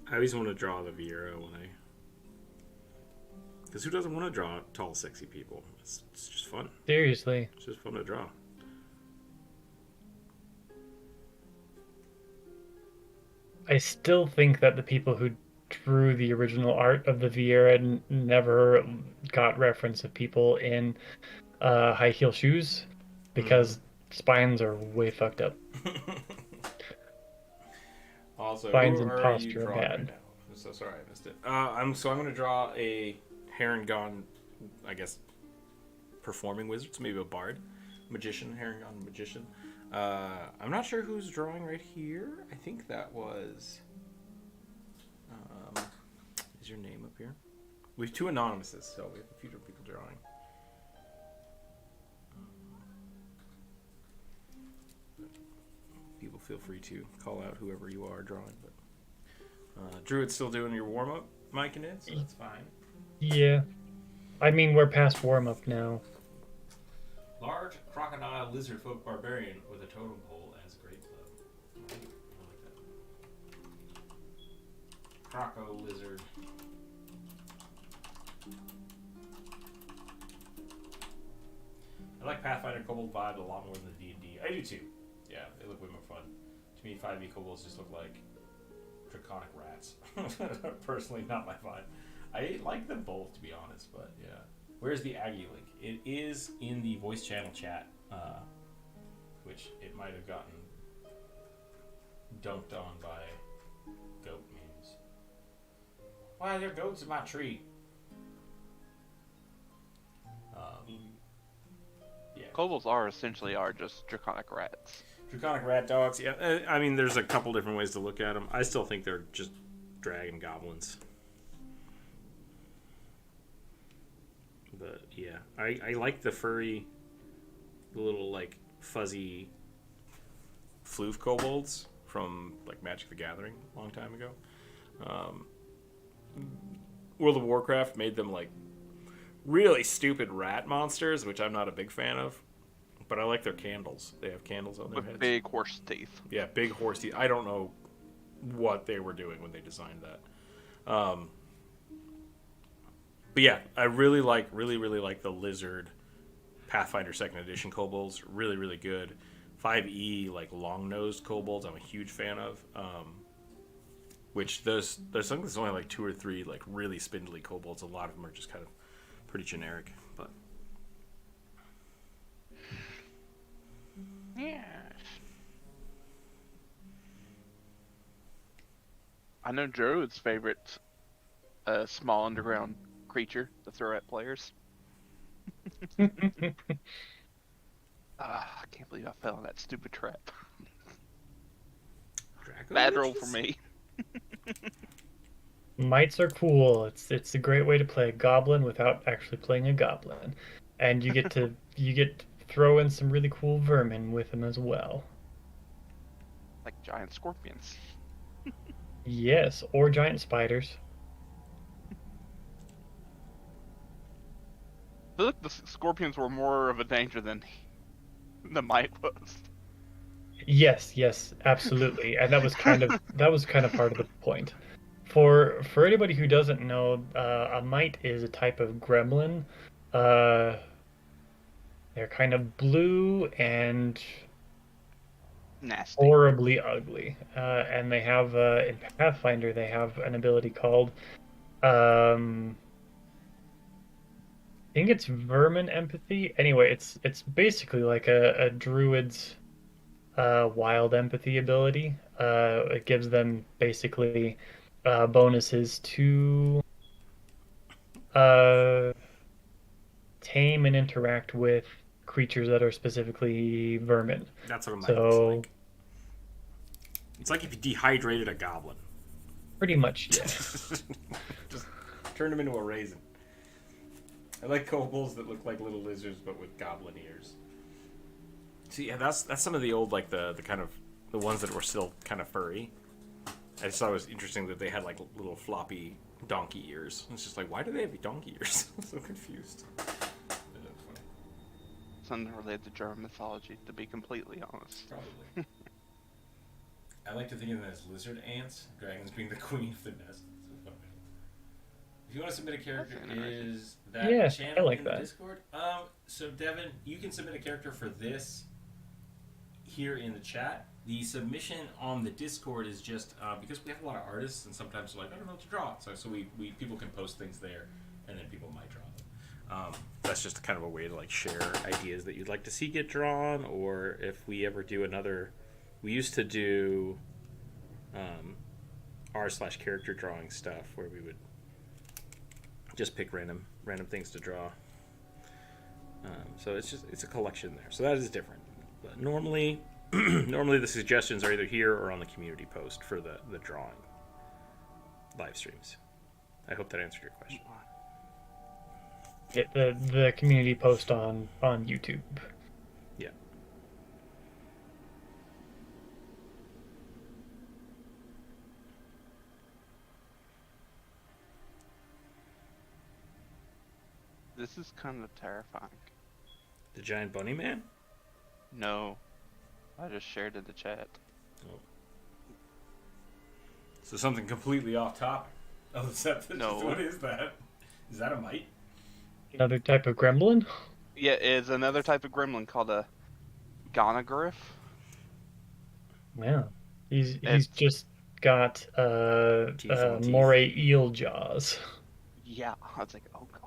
I always want to draw the Vieira because who doesn't want to draw tall, sexy people? It's just fun. Seriously. It's just fun to draw. I still think that the people who drew the original art of the Vieira never got reference of people in high heel shoes because spines are way fucked up. Also, spines and posture are bad. Right now? I'm so sorry I missed it. I'm going to draw a Harengon, I guess, performing wizard, so maybe a bard, magician, Harengon magician. I'm not sure who's drawing right here. I think that was. Is your name up here? We have 2 anonymouses, so we have a few people drawing. People feel free to call out whoever you are drawing, but Druid's still doing your warm-up, Mike and Ed, so that's fine. Yeah. I mean, we're past warm-up now. Large crocodile lizard folk barbarian with a totem pole as great club. I like that. Croco lizard. I like Pathfinder Kobold vibe a lot more than the D&D. I do too. Yeah, they look way more fun. To me, 5e kobolds just look like draconic rats. Personally, not my vibe. I like them both, to be honest, but yeah. Where's the Aggie link? It is in the voice channel chat, which it might have gotten dunked on by goat memes. Why are there goats in my tree? Yeah. Kobolds are essentially just draconic rats. Draconic rat dogs. Yeah, I mean, there's a couple different ways to look at them. I still think they're just dragon goblins. But yeah, I like the furry, the little like fuzzy floof kobolds from like Magic the Gathering a long time ago. World of Warcraft made them like really stupid rat monsters, which I'm not a big fan of. But I like their candles. They have candles on their heads. With big horse teeth. Yeah, big horse teeth. I don't know what they were doing when they designed that. But yeah, I really like the lizard Pathfinder 2nd Edition kobolds. Really, really good. 5e, like long-nosed kobolds, I'm a huge fan of. Which there's something that's only like 2 or 3 like really spindly kobolds. A lot of them are just kind of pretty generic, but yeah. I know Druid's favorite small underground creature to throw at players. I can't believe I fell in that stupid trap. Bad roll for me. Mites are cool. It's a great way to play a goblin without actually playing a goblin, and you get to throw in some really cool vermin with them as well. Like giant scorpions. Yes, or giant spiders. I feel like the scorpions were more of a danger than the mite was. Yes, absolutely, and that was kind of part of the point. For anybody who doesn't know, a mite is a type of gremlin. They're kind of blue and Nasty. horribly ugly, and they have in Pathfinder they have an ability called I think it's vermin empathy. Anyway, it's basically like a druid's wild empathy ability. It gives them basically bonuses to tame and interact with creatures that are specifically vermin. that's what a mite is So like. It's like if you dehydrated a goblin. pretty much, yeah. Just turned him into a raisin. I like kobolds that look like little lizards but with goblin ears. So yeah, that's some of the old like the kind of the ones that were still kind of furry. I just thought it was interesting that they had like little floppy donkey ears. It's just like, why do they have donkey ears? I'm so confused. Something related to German mythology, to be completely honest. Probably. I like to think of them as lizard ants, dragons being the queen of the nest. If you want to submit a character, is that Yeah, channel I like in that. the Discord? So Devin, you can submit a character for this here in the chat. The submission on the Discord is just because we have a lot of artists and sometimes they're like, I don't know what to draw. So we people can post things there and then people might draw them. That's just kind of a way to like share ideas that you'd like to see get drawn, or if we ever do another. We used to do r/character drawing stuff where we would just pick random things to draw. So it's a collection there. So that is different. But normally the suggestions are either here or on the community post for the drawing live streams. I hope that answered your question. The community post on YouTube. Yeah. This is kind of terrifying. The giant bunny man? No. I just shared in the chat. Oh. So something completely off topic. Oh, No. What is that? Is that a mite? Another type of gremlin? Yeah, is another type of gremlin called a gonagriff. Yeah. He's It's just got Teeth on teeth. moray eel jaws. yeah. I was like, oh god,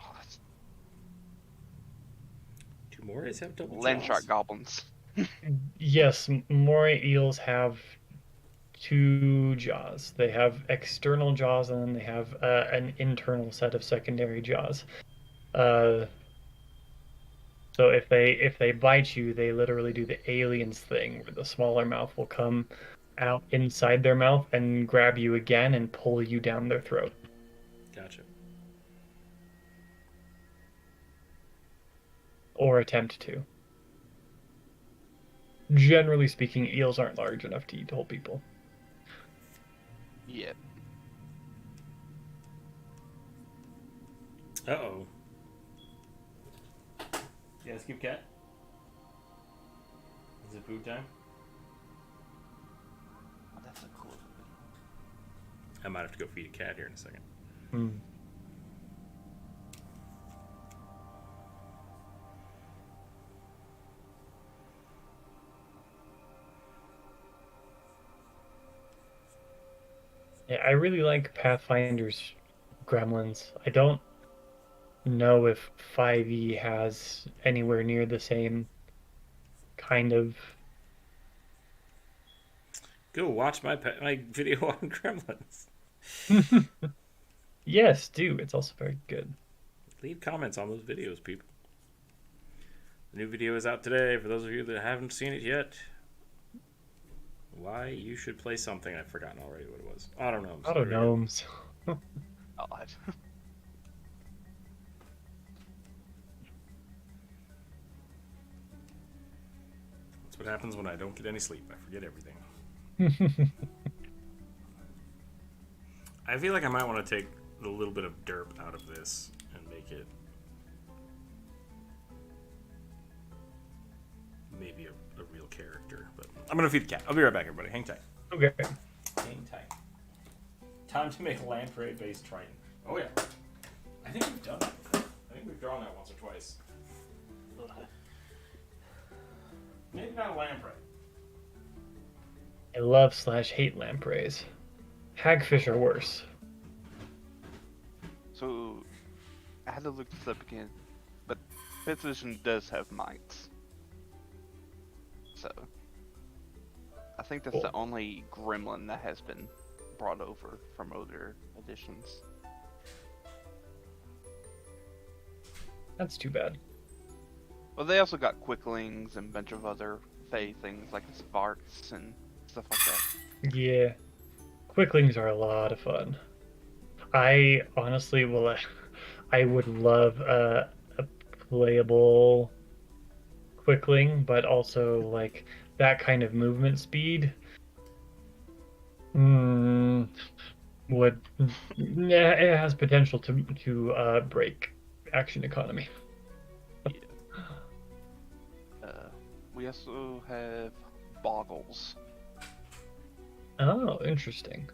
Do morays have double land jaws? shark goblins. Yes, moray eels have two jaws. They have external jaws and then they have an internal set of secondary jaws. Uh, so if they bite you, they literally do the aliens thing where the smaller mouth will come out inside their mouth and grab you again and pull you down their throat. Gotcha. Or attempt to. Generally speaking, eels aren't large enough to eat whole people. Yeah. Uh-oh. You guys keep cat? Is it food time? Oh, that's a cool. I might have to go feed a cat here in a second. Hmm. Yeah, I really like Pathfinder's gremlins. I don't know if 5e has anywhere near the same kind of. Go watch my video on gremlins. Yes, do. It's also very good. Leave comments on those videos, people. The new video is out today. For those of you that haven't seen it yet, why you should play something. I've forgotten already what it was. I don't know. Auto gnomes. God. That's what happens when I don't get any sleep. I forget everything. I feel like I might want to take a little bit of derp out of this and make it maybe a real character. But I'm gonna feed the cat. I'll be right back, everybody. Hang tight. Okay. Hang tight. Time to make a lamprey-based Triton. Oh yeah. I think we've done that. I think we've drawn that once or twice. Maybe not a lamprey. I love/hate lampreys. Hagfish are worse. So, I had to look this up again, but 5th edition does have mites. So, I think that's the only gremlin that has been brought over from other editions. That's too bad. Well, they also got quicklings and a bunch of other fey things like sparks and stuff like that. Yeah. Quicklings are a lot of fun. I honestly will. I would love a playable quickling, but also like that kind of movement speed. Would yeah, it has potential to break action economy. We also have boggles. Oh, interesting.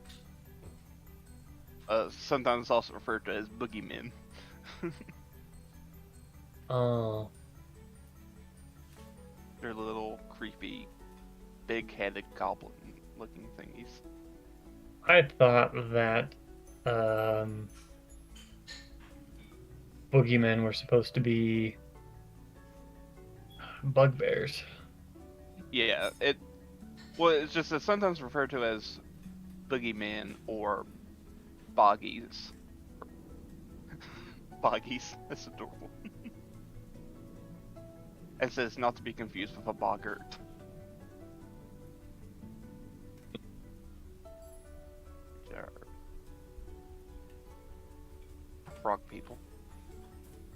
Sometimes also referred to as boogeymen. Oh, They're little creepy, big-headed goblin-looking thingies. I thought that boogeymen were supposed to be bugbears. Yeah, it's just it's sometimes referred to as boogeymen or boggies. Boggies, that's adorable. It says not to be confused with a boggart. Which are frog people.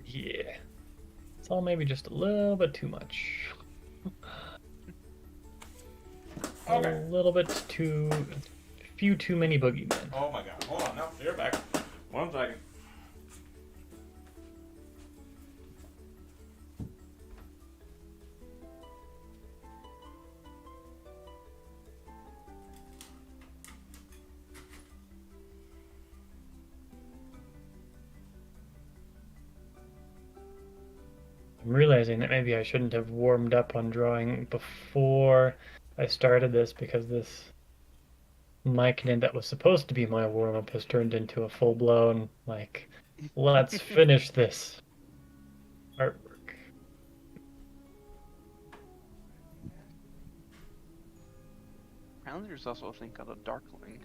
Yeah. It's all maybe just a little bit too much. Okay. A little bit too... few too many boogeymen. Oh my god. Hold on. No, you're back. 1 second. I'm realizing that maybe I shouldn't have warmed up on drawing before I started this, because this Myconid that was supposed to be my warm-up has turned into a full-blown, like, let's finish this artwork. Apparently there's also a thing called a darkling.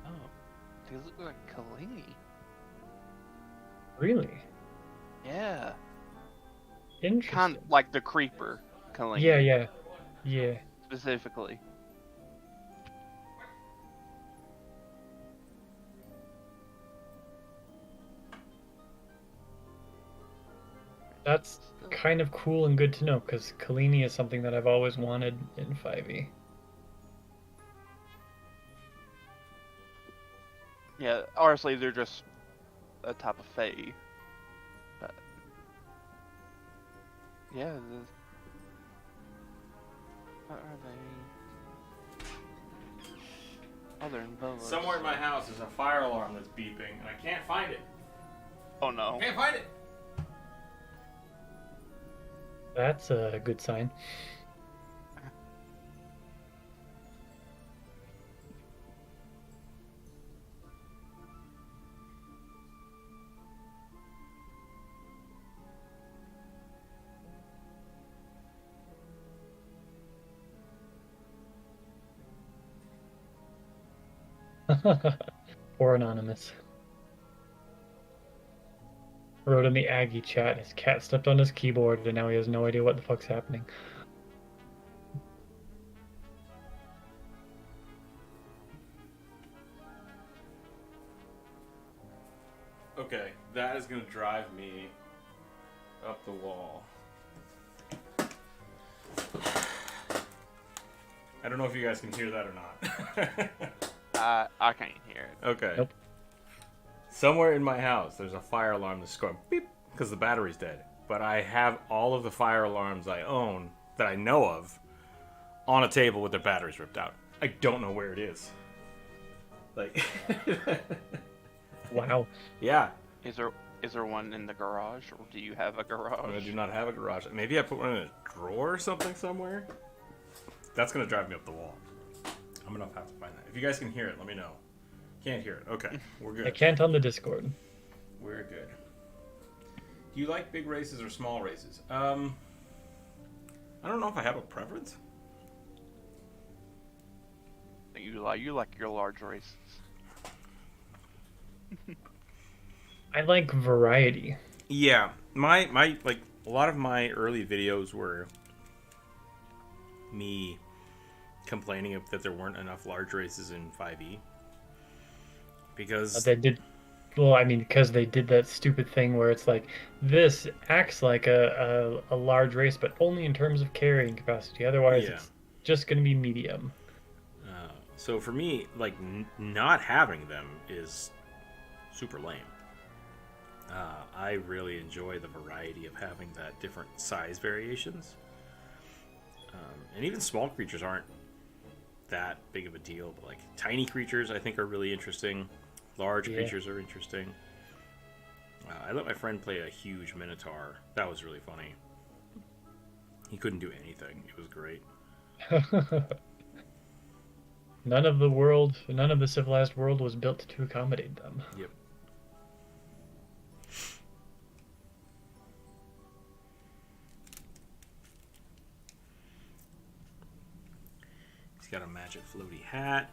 Oh, they look like Kalingi. Really? Yeah. Interesting. Kind of like the creeper Kalingi. Yeah. Specifically. That's kind of cool and good to know, because Kalini is something that I've always wanted in 5e. Yeah, honestly, they're just a type of fae. But yeah, what are they? Oh, they're in boas. Somewhere in my house there's a fire alarm that's beeping, and I can't find it. Oh no. Can't find it. That's a good sign. Poor Anonymous. Wrote in the Aggie chat, his cat stepped on his keyboard and now he has no idea what the fuck's happening. Okay, that is gonna drive me up the wall. I don't know if you guys can hear that or not. I can't hear it. Okay. Nope. Somewhere in my house, there's a fire alarm that's going beep because the battery's dead. But I have all of the fire alarms I own that I know of on a table with their batteries ripped out. I don't know where it is. Like, Wow. yeah. Is there one in the garage, or do you have a garage? I do not have a garage. Maybe I put one in a drawer or something somewhere. That's gonna drive me up the wall. I'm gonna have to find that. If you guys can hear it, let me know. Can't hear it. Okay, we're good. I can't on the Discord. We're good. Do you like big races or small races? I don't know if I have a preference. You like your large races. I like variety. Yeah, my like a lot of my early videos were me complaining that there weren't enough large races in 5e because They did, well, I mean, because they did that stupid thing where it's like, this acts like a large race, but only in terms of carrying capacity. Otherwise, Yeah. it's just going to be medium. so for me, like not having them is super lame. I really enjoy the variety of having that different size variations. And even small creatures aren't that big of a deal, but like tiny creatures I think are really interesting. Large creatures are interesting. I let my friend play a huge minotaur. That was really funny. He couldn't do anything. It was great. None of the civilized world was built to accommodate them. Yep. He's got a magic floaty hat.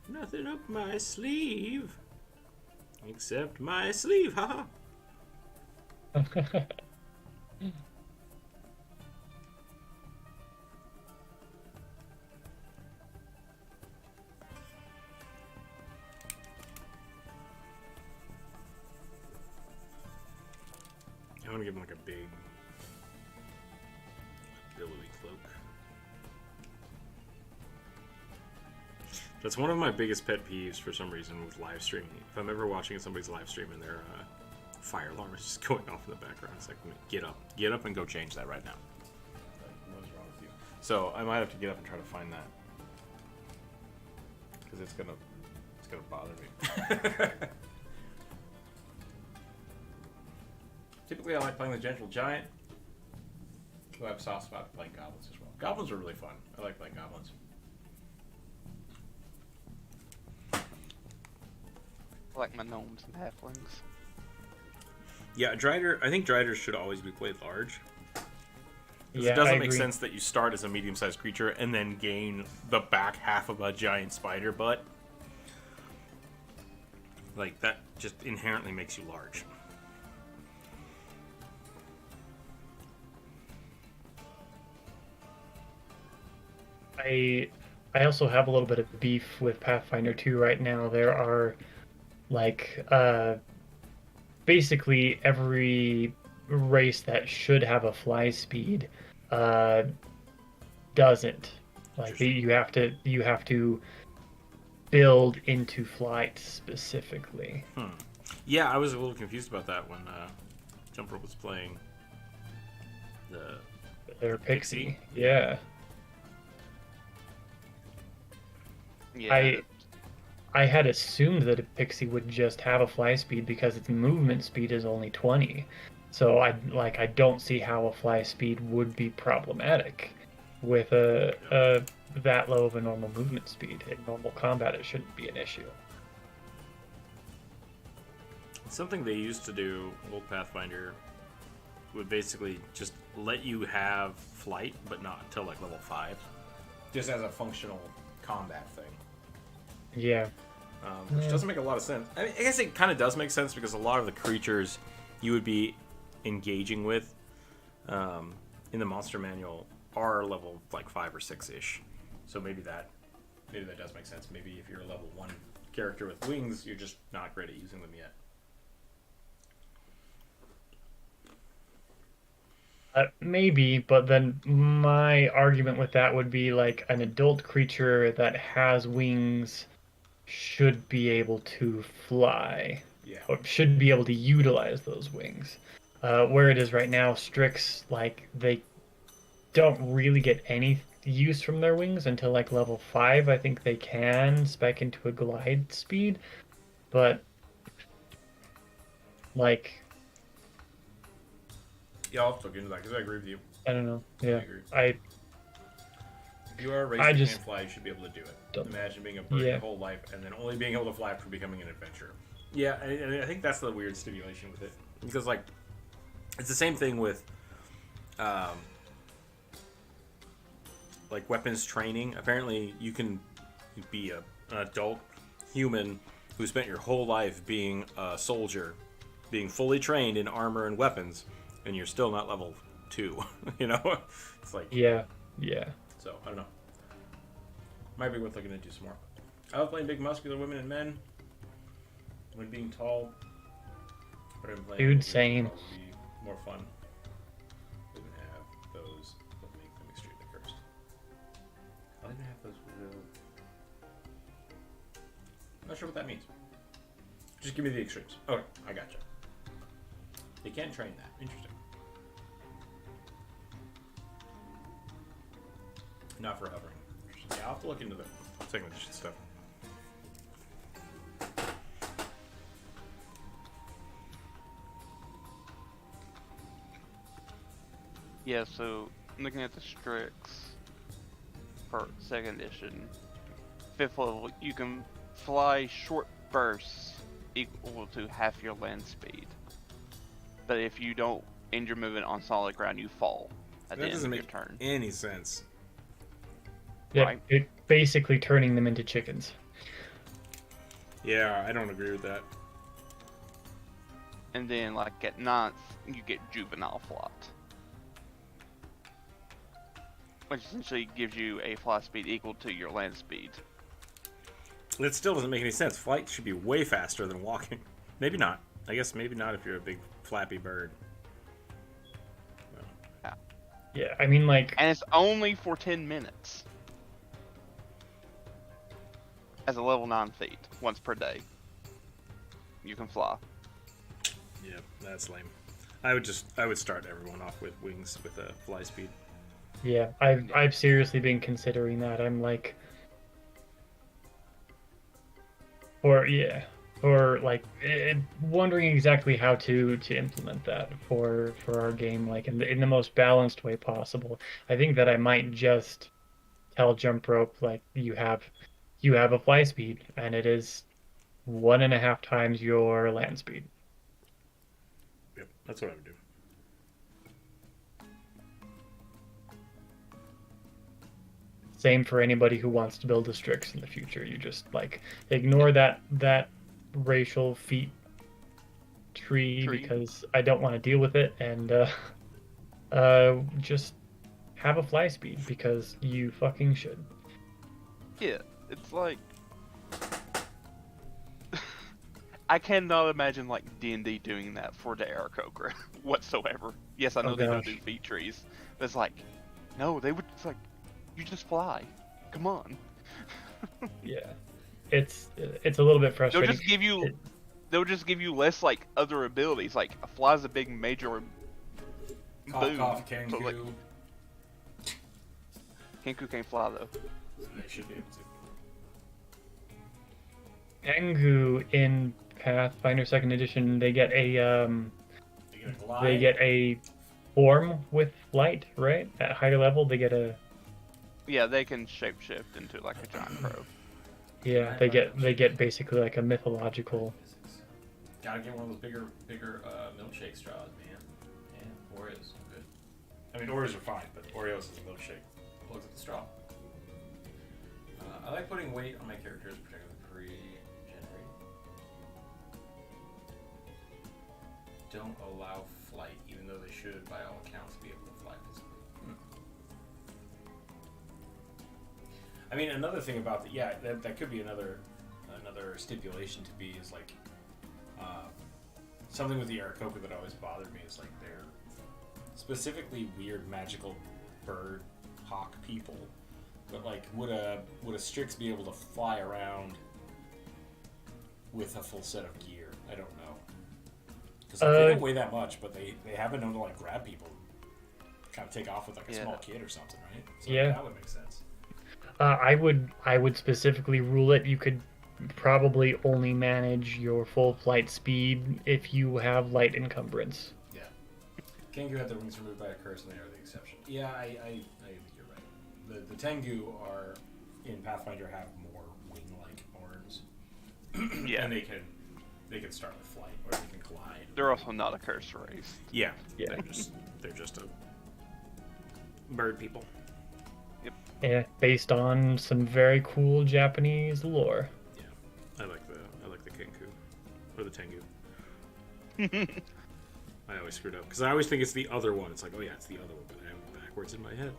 Nothing up my sleeve. Except my sleeve, haha. I'm gonna give him like a big Billowy cloak. That's one of my biggest pet peeves for some reason with live streaming. If I'm ever watching somebody's live stream and their fire alarm is just going off in the background, it's like, get up and go change that right now. Like, what's wrong with you? So I might have to get up and try to find that because it's gonna bother me. Typically, I like playing the Gentle Giant. I have a soft spot playing goblins as well. Goblins are really fun. I like playing goblins. I like my gnomes and halflings. Yeah, Drider. I think Driders should always be played large. Yeah, it doesn't I make agree. sense that you start as a medium-sized creature and then gain the back half of a giant spider butt. Like, that just inherently makes you large. I also have a little bit of beef with Pathfinder 2 right now. There are like basically every race that should have a fly speed doesn't. Like you have to build into flight specifically. Yeah, I was a little confused about that when Jumper was playing Their pixie. Yeah. Yeah. I had assumed that a pixie would just have a fly speed because its movement speed is only 20. So I don't see how a fly speed would be problematic with a that low of a normal movement speed. In normal combat, it shouldn't be an issue. Something they used to do, old Pathfinder, would basically just let you have flight, but not until like level 5. Just as a functional combat thing. Yeah. Which doesn't make a lot of sense. I mean, I guess it kind of does make sense because a lot of the creatures you would be engaging with in the monster manual are level like 5 or 6-ish. So maybe that does make sense. Maybe if you're a level 1 character with wings, you're just not great at using them yet. Maybe, but then my argument with that would be like an adult creature that has wings should be able to fly. Yeah. Or should be able to utilize those wings. Where it is right now, Strix, like, they don't really get any use from their wings until like level 5. I think they can spec into a glide speed, but like, Yeah, I'll have to look into that because I agree with you. I don't know. Yeah, agree. If you are a race I that just can't fly, you should be able to do it. don't- Imagine being a bird your whole life and then only being able to fly after becoming an adventurer. Yeah, I think that's the weird stipulation with it. Because, like, it's the same thing with, like, weapons training. Apparently, you can be an adult human who spent your whole life being a soldier, being fully trained in armor and weapons, and you're still not level 2, you know? It's like... yeah. So, I don't know. Might be worth looking into some more. I love playing big muscular women and men when being tall. But I'm playing Dude, same. Would be more fun. Didn't have those that make them extremely cursed. I didn't have those. I'm not sure what that means. Just give me the extremes. Okay, I gotcha. They can train that. Interesting. Not for hovering. Yeah, I'll have to look into the second edition stuff. Yeah, so looking at the Strix for 2nd edition, 5th level, you can fly short bursts equal to half your land speed. But if you don't end your movement on solid ground, you fall at the end of your turn. Any sense. Yeah, Right. it basically turning them into chickens. Yeah, I don't agree with that. And then, like, at 9th, you get juvenile flight, which essentially gives you a fly speed equal to your land speed. It still doesn't make any sense. Flight should be way faster than walking. Maybe not. I guess maybe not if you're a big flappy bird. No. Yeah. Yeah, I mean, like, And it's only for 10 minutes. As a level 9 feat, once per day. You can fly. Yeah, that's lame. I would start everyone off with wings with a fly speed. yeah, I've seriously been considering that. I'm like, or like wondering exactly how to implement that for our game, like in the most balanced way possible. I think that I might just tell Jump Rope like you have a fly speed and it is 1.5 times your land speed. Yep, that's what I would do. Same for anybody who wants to build a Strix in the future. You just like ignore that racial feat tree because I don't want to deal with it, and just have a fly speed because you fucking should. Yeah, it's like I cannot imagine like D&D doing that for the Aarakocra whatsoever. Yes, I know they don't do feat trees, but it's like, no, they would. It's like, you just fly. Come on. Yeah, it's a little bit They'll frustrating. just give you. They'll just give you less like other abilities. Like a fly's a big major. Cough, cough, Kenku. So, like, Kenku can't fly though. They should be able to. Tengu in Pathfinder Second Edition, they get a form with light, right? At higher level, they get a. Yeah, they can shapeshift into like a giant crow. Yeah, they get basically like a mythological. Gotta get one of those bigger milkshake straws, man. Yeah, Oreos are good. I mean, Oreos are fine, but Oreos is a milkshake. Looks like a straw. I like putting weight on my characters, particularly pre-generated. Don't allow flight, even though they should, by all accounts, be able to fly physically. I mean, another thing about that could be another stipulation to be is like something with the Aarakocra that always bothered me is like they're specifically weird magical bird hawk people, but like would a Strix be able to fly around with a full set of gear? I don't know, because like, they don't weigh that much, but they have been known to like grab people, kind of take off with like a small kid or something, right? So yeah, that would make sense. I would specifically rule it. You could probably only manage your full flight speed if you have light encumbrance. Yeah. Tengu had their wings removed by a curse, and they are the exception. Yeah, I think you're right. The Tengu are in Pathfinder have more wing-like arms. Yeah. And they can start with flight or they can glide. They're also not a cursed race. Yeah. Yeah. They're just a bird people. Yep. Yeah, based on some very cool Japanese lore. Yeah. I like the Kenku or the Tengu. I always screwed up because I always think it's the other one. It's like, oh yeah, it's the other one, but I have it backwards in my head.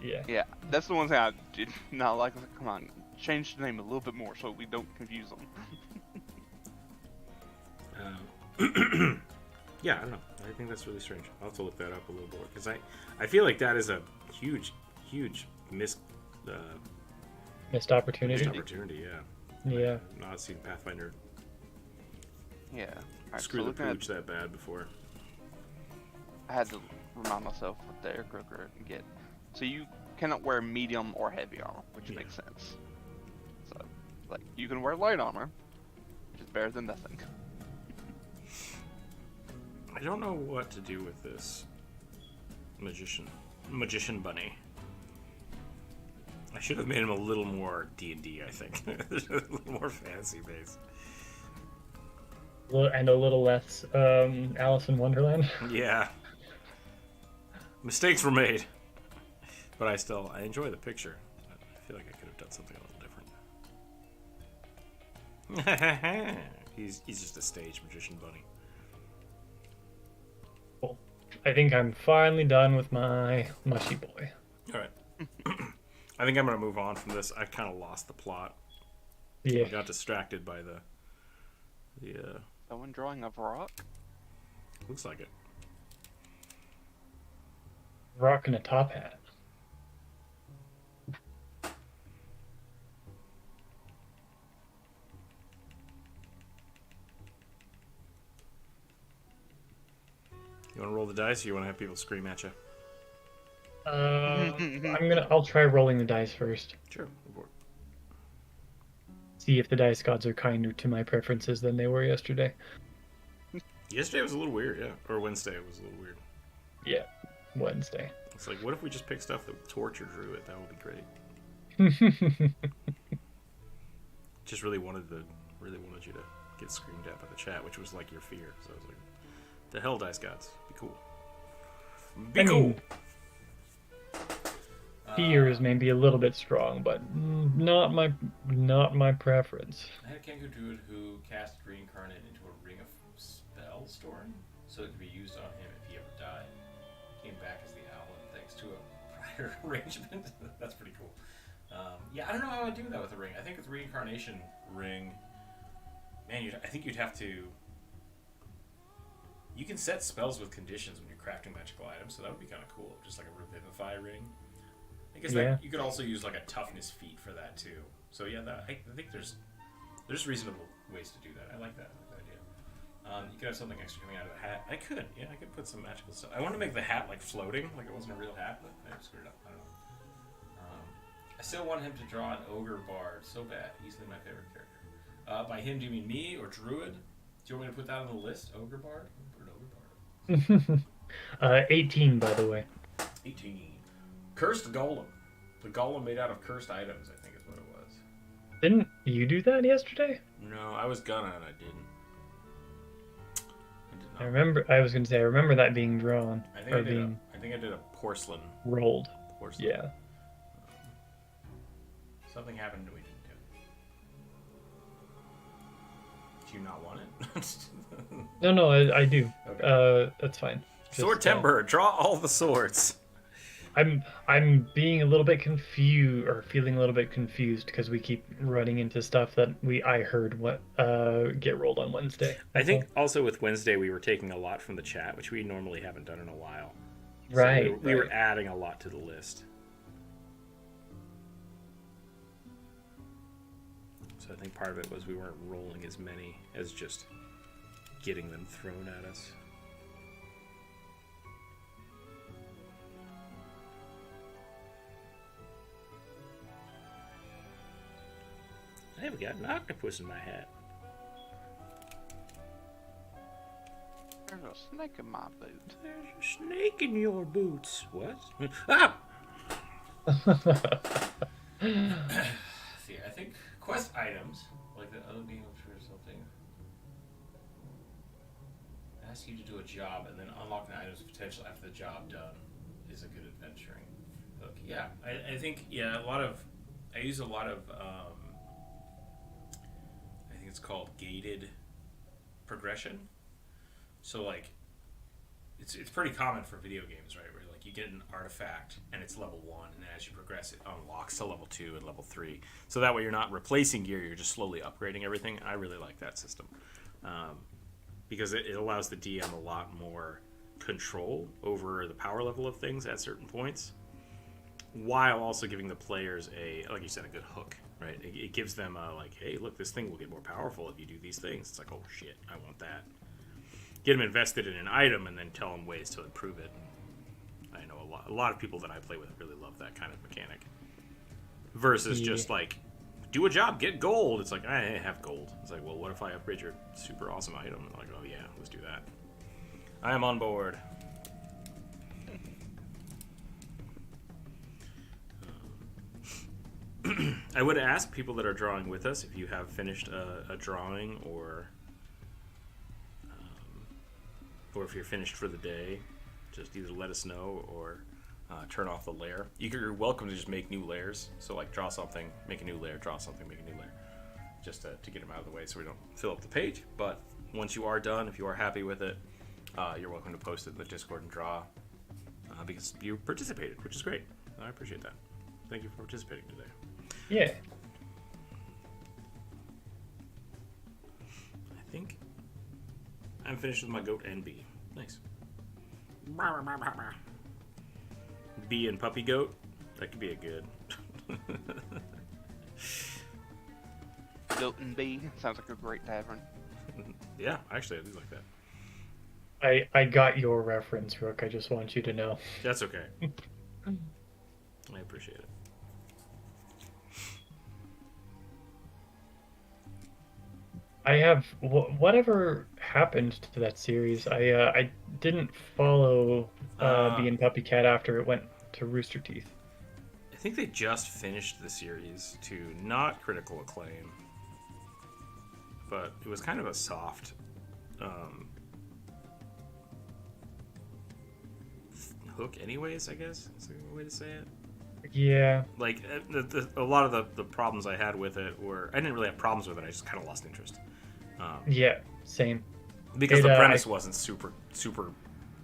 Yeah. Yeah, that's the one thing I did not like. Come on, change the name a little bit more so we don't confuse them. Yeah, I don't know. I think that's really strange. I'll have to look that up a little more because I feel like that is a huge missed opportunity. Yeah. Yeah. I've not seen Pathfinder Yeah. Right, screw so the pooch that bad before. I had to remind myself what the Aarakocra get. So you cannot wear medium or heavy armor, which makes sense. So, like, you can wear light armor, which is better than nothing. I don't know what to do with this magician bunny. I should have made him a little more D&D, I think. A little more fancy based. And a little less Alice in Wonderland. Yeah. Mistakes were made. But I enjoy the picture. I feel like I could have done something a little different. He's just a stage magician bunny. Cool. I think I'm finally done with my mushy boy. Alright. I think I'm going to move on from this. I kind of lost the plot. Yeah. I got distracted by the Someone drawing a rock? looks like it. Rocking a top hat. You want to roll the dice, or you want to have people scream at you? I'll try rolling the dice first. Sure. Go for it. See if the dice gods are kinder to my preferences than they were yesterday. Yesterday was a little weird, yeah. Or Wednesday was a little weird. Yeah, Wednesday. It's like, what if we just pick stuff that would torture Druid? That would be great. Just really wanted you to get screamed at by the chat, which was like your fear. So I was like, the hell, dice gods, be cool. Be cool. Fear is maybe a little bit strong, but not my preference. I had a Kenku Druid who cast Reincarnate into a Ring of Spell Storing, so it could be used on him if he ever died. Came back as the Owl, thanks to a prior arrangement. That's pretty cool. Yeah, I don't know how I'd do that with a ring. I think with Reincarnation Ring, man, I think you'd have to... You can set spells with conditions when you're crafting magical items, so that would be kind of cool. Just like a Revivify ring. I guess you could also use like a toughness feat for that too. So yeah, I think there's reasonable ways to do that. I like that idea. You could have something extra coming out of the hat. I could put some magical stuff. I want to make the hat like floating, like it wasn't a real hat, but I screwed it up. I don't know. I still want him to draw an ogre bard so bad. Easily my favorite character. By him, do you mean me or Druid? Do you want me to put that on the list? Ogre bard? Put an ogre bard. 18, by the way. 18. Cursed Golem. The golem made out of cursed items, I think is what it was. Didn't you do that yesterday? No, I was gonna and I didn't. I remember that being drawn. I think I did a porcelain. Rolled. Porcelain. Yeah. Something happened and we didn't do it. Do you not want it? No, I do. Okay. That's fine. Sword Timber, draw all the swords. I'm being a little bit confused, or feeling a little bit confused, because we keep running into stuff that I heard get rolled on Wednesday. I think also with Wednesday we were taking a lot from the chat, which we normally haven't done in a while. Right. So we were adding a lot to the list. So I think part of it was we weren't rolling as many as just getting them thrown at us. I've got an octopus in my hat. There's a snake in my boot. There's a snake in your boots. What? Ah! See, I think quest items, like the other being or something, ask you to do a job and then unlock the item's potential after the job done is a good adventuring hook. Yeah, I think, I use a lot of, I think it's called gated progression. So like, it's pretty common for video games, right? Where like you get an artifact and it's level 1, and as you progress, it unlocks to level 2 and level 3. So that way you're not replacing gear; you're just slowly upgrading everything. I really like that system because it allows the DM a lot more control over the power level of things at certain points, while also giving the players like you said, a good hook. Right? It gives them like, hey, look, this thing will get more powerful if you do these things. It's like, oh shit, I want that. Get them invested in an item and then tell them ways to improve it. I know a lot of people that I play with really love that kind of mechanic. Versus just like, do a job, get gold. It's like, I have gold. It's like, well, what if I upgrade your super awesome item? I'm like, oh yeah, let's do that. I am on board. I would ask people that are drawing with us if you have finished a drawing or if you're finished for the day, just either let us know or turn off the layer. You're welcome to just make new layers. So like draw something, make a new layer, draw something, make a new layer. Just to get them out of the way so we don't fill up the page. But once you are done, if you are happy with it, you're welcome to post it in the Discord and draw because you participated, which is great. I appreciate that. Thank you for participating today. Yeah. I think I'm finished with my goat and bee. Nice. Bee and Puppy Goat. That could be a good. Goat and Bee sounds like a great tavern. Yeah, actually, I do like that. I got your reference, Rook. I just want you to know. That's okay. I appreciate it. I have whatever happened to that series. I didn't follow Bee and Puppy Cat after it went to Rooster Teeth. I think they just finished the series to not critical acclaim, but it was kind of a soft hook anyways, I guess is a way to say it. Yeah. Like, a lot of the problems I had with it were... I didn't really have problems with it, I just kind of lost interest. Yeah, same. Because the premise wasn't super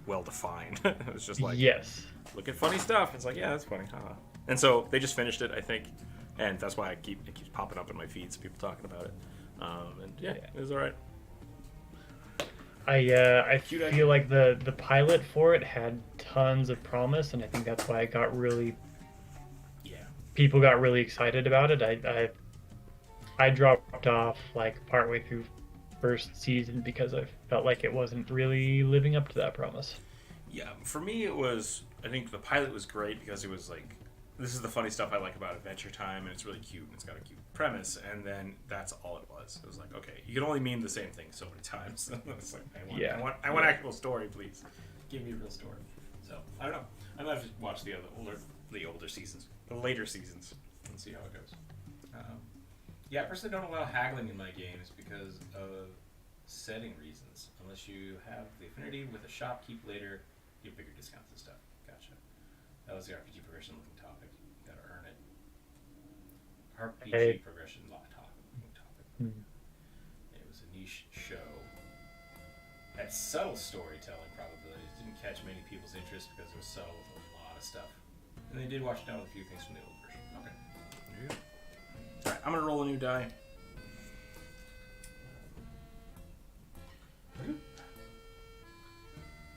well defined. It was just like... Yes. Look at funny stuff. It's like, yeah, that's funny. Haha. And so they just finished it, I think. And that's why it keeps popping up in my feeds, people talking about it. And yeah, it was alright. I feel like the pilot for it had tons of promise, and I think that's why it got really... Yeah. People got really excited about it. I dropped off like partway through first season because I felt like it wasn't really living up to that promise. Yeah, for me it was... I think the pilot was great because it was like... This is the funny stuff I like about Adventure Time, and it's really cute, and it's got a cute premise, and then that's all it was. It was like, okay, you can only mean the same thing so many times. It's like, I want actual story, please. Give me a real story. So, I don't know. I might have to watch the older seasons, the later seasons, and see how it goes. Yeah, I personally don't allow haggling in my games because of setting reasons. Unless you have the affinity with a shopkeep later, you get bigger discounts and stuff. Gotcha. That was the RPG progression looking topic. You gotta earn it. RPG progression topic. It was a niche show. Had subtle storytelling probabilities. Didn't catch many people's interest because it was subtle with a lot of stuff. And they did wash it down with a few things from the old version. Okay. There you go. Alright, I'm gonna roll a new die.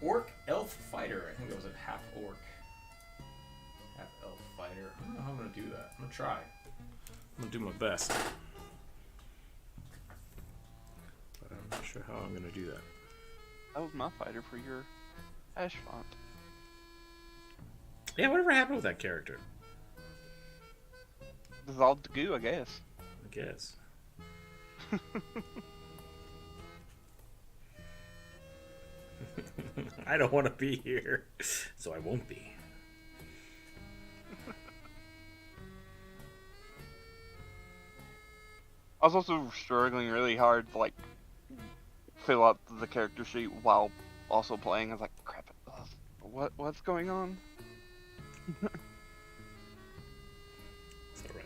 Orc Elf Fighter. I think that was a half orc. Half elf fighter. I don't know how I'm gonna do that. I'm gonna try. I'm gonna do my best. But I'm not sure how I'm gonna do that. That was my fighter for your Ash font. Yeah, whatever happened with that character? Dissolved to goo, I guess. I guess. I don't want to be here, so I won't be. I was also struggling really hard to like fill out the character sheet while also playing. I was like, crap, what's going on? It's alright, man.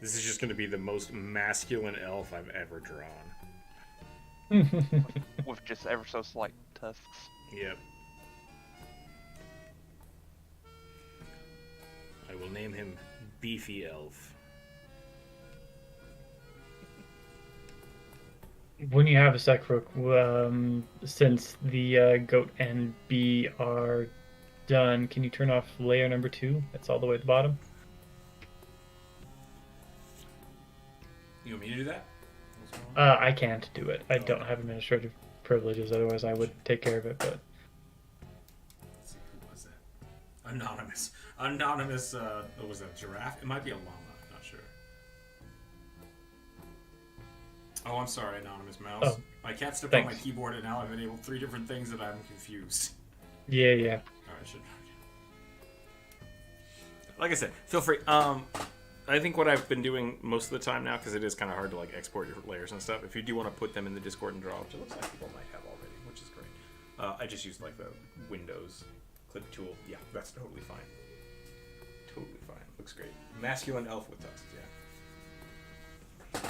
This is just going to be the most masculine elf I've ever drawn. With just ever so slight tusks. Yep. I will name him Beefy Elf. When you have a sec, Rook, since the goat and bee are done, can you turn off layer number 2? That's all the way at the bottom. You want me to do that? I can't do it. I don't have administrative privileges, otherwise I would take care of it, but... Let's see, who was that? Anonymous, what was that, giraffe? It might be a llama, I'm not sure. Oh, I'm sorry, Anonymous Mouse. Oh, my cat stepped on my keyboard and now I've enabled 3 different things that I'm confused. Yeah. Alright, like I said, feel free. I think what I've been doing most of the time now, because it is kind of hard to like export your layers and stuff, if you do want to put them in the Discord and draw, which it looks like people might have already, which is great. I just use like the Windows clip tool. Yeah, that's totally fine. Totally fine. Looks great. Masculine elf with tusks, yeah.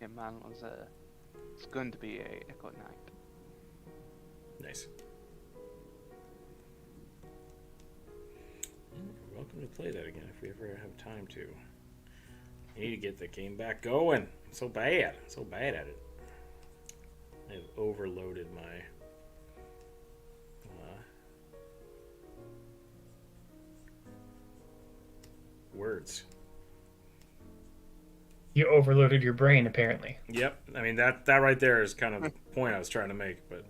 Yeah, mine was it's going to be a Echo Knight. Nice. welcome to play that again if we ever have time to. I need to get the game back going. I'm so bad at it. I've overloaded my words. You overloaded your brain, apparently. Yep. I mean, that right there is kind of the point I was trying to make, but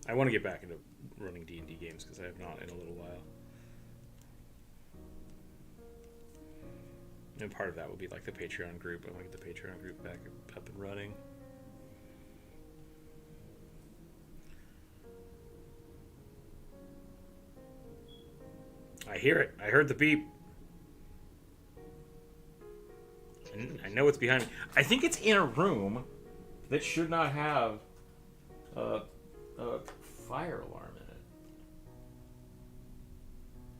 I want to get back into running D&D games because I have not in a little while. And part of that will be like the Patreon group. I want to get the Patreon group back up and running. I hear it. I heard the beep. I know it's behind me. I think it's in a room that should not have a fire alarm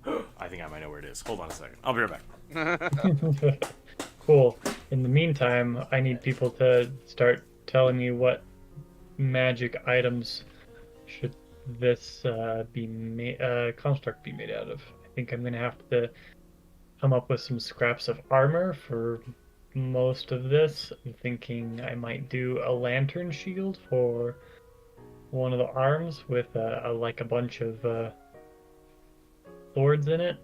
in it. I think I might know where it is. Hold on a second. I'll be right back. Cool. In the meantime, I need people to start telling me what magic items should this construct be made out of. I think I'm gonna have to come up with some scraps of armor for most of this. I'm thinking I might do a lantern shield for one of the arms with like a bunch of swords in it.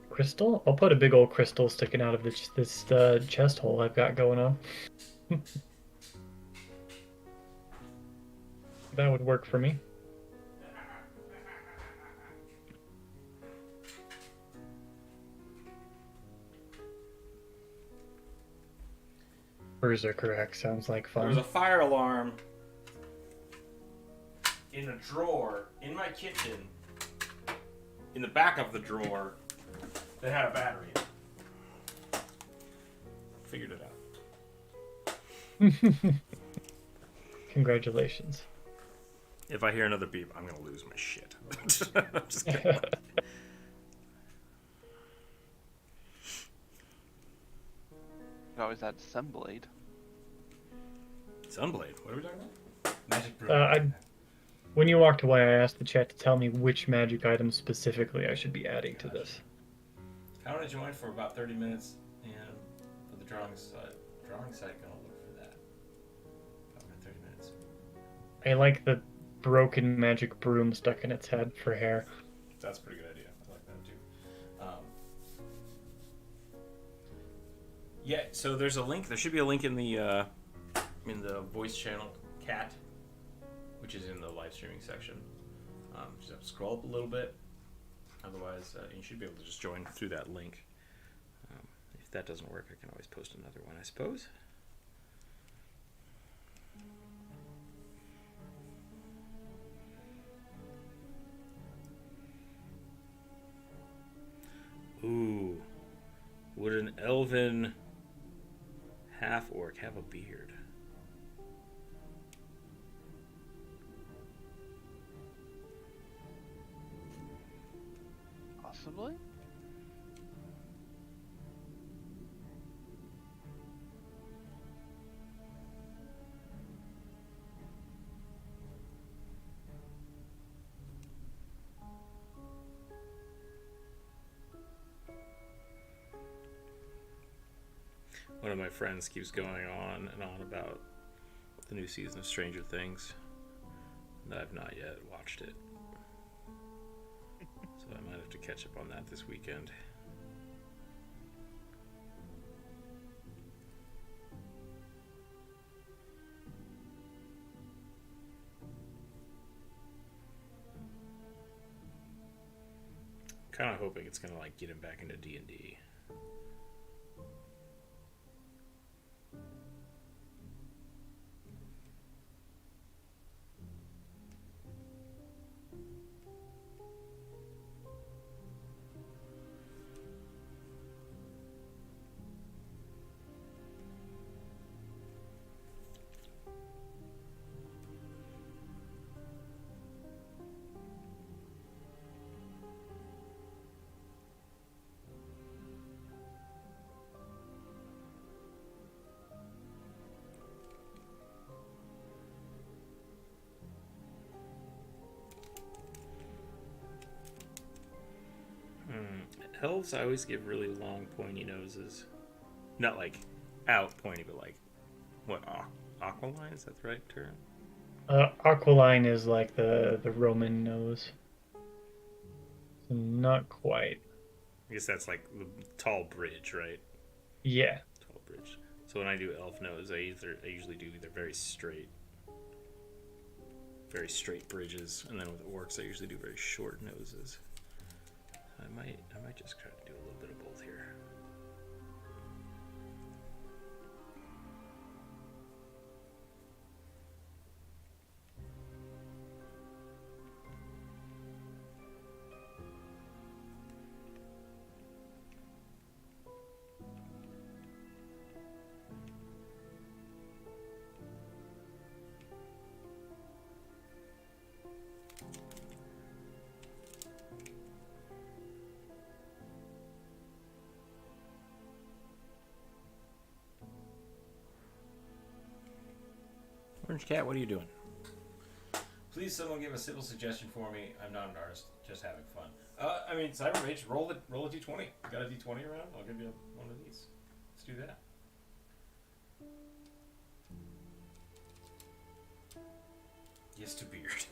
Crystal? I'll put a big old crystal sticking out of this chest hole I've got going on. That would work for me. Berserker X sounds like fun. There was a fire alarm in a drawer in my kitchen, in the back of the drawer, that had a battery in it. Figured it out. Congratulations. If I hear another beep, I'm gonna lose my shit. I'm just kidding. Always had Sunblade. Sunblade? What are we talking about? Magic broom. When you walked away, I asked the chat to tell me which magic items specifically I should be adding to this. I want to join for about 30 minutes, and for the drawing site gonna look for that. About 30 minutes. I like the broken magic broom stuck in its head for hair. That's a pretty good idea. I like that too. Yeah, so there's a link. There should be a link in the voice channel cat, which is in the live streaming section. Just have to scroll up a little bit. Otherwise, you should be able to just join through that link. If that doesn't work, I can always post another one, I suppose. Ooh. Would an elven half-orc have a beard? Possibly? One of my friends keeps going on and on about the new season of Stranger Things, and I've not yet watched it. So I might have to catch up on that this weekend. Kind of hoping it's gonna like get him back into D&D. elves, I always give really long, pointy noses. Not like out pointy, but like what? Aquiline? Is that the right term? Aquiline is like the Roman nose. So not quite. I guess that's like the tall bridge, right? Yeah. Tall bridge. So when I do elf nose, I usually do either very straight bridges, and then with orcs, I usually do very short noses. I might just try to do a little bit of both here. Orange Cat, what are you doing? Please, someone give a simple suggestion for me. I'm not an artist, just having fun. I mean, Cyber Mage, roll a d20. Got a d20 around? I'll give you one of these. Let's do that. Yes to beard.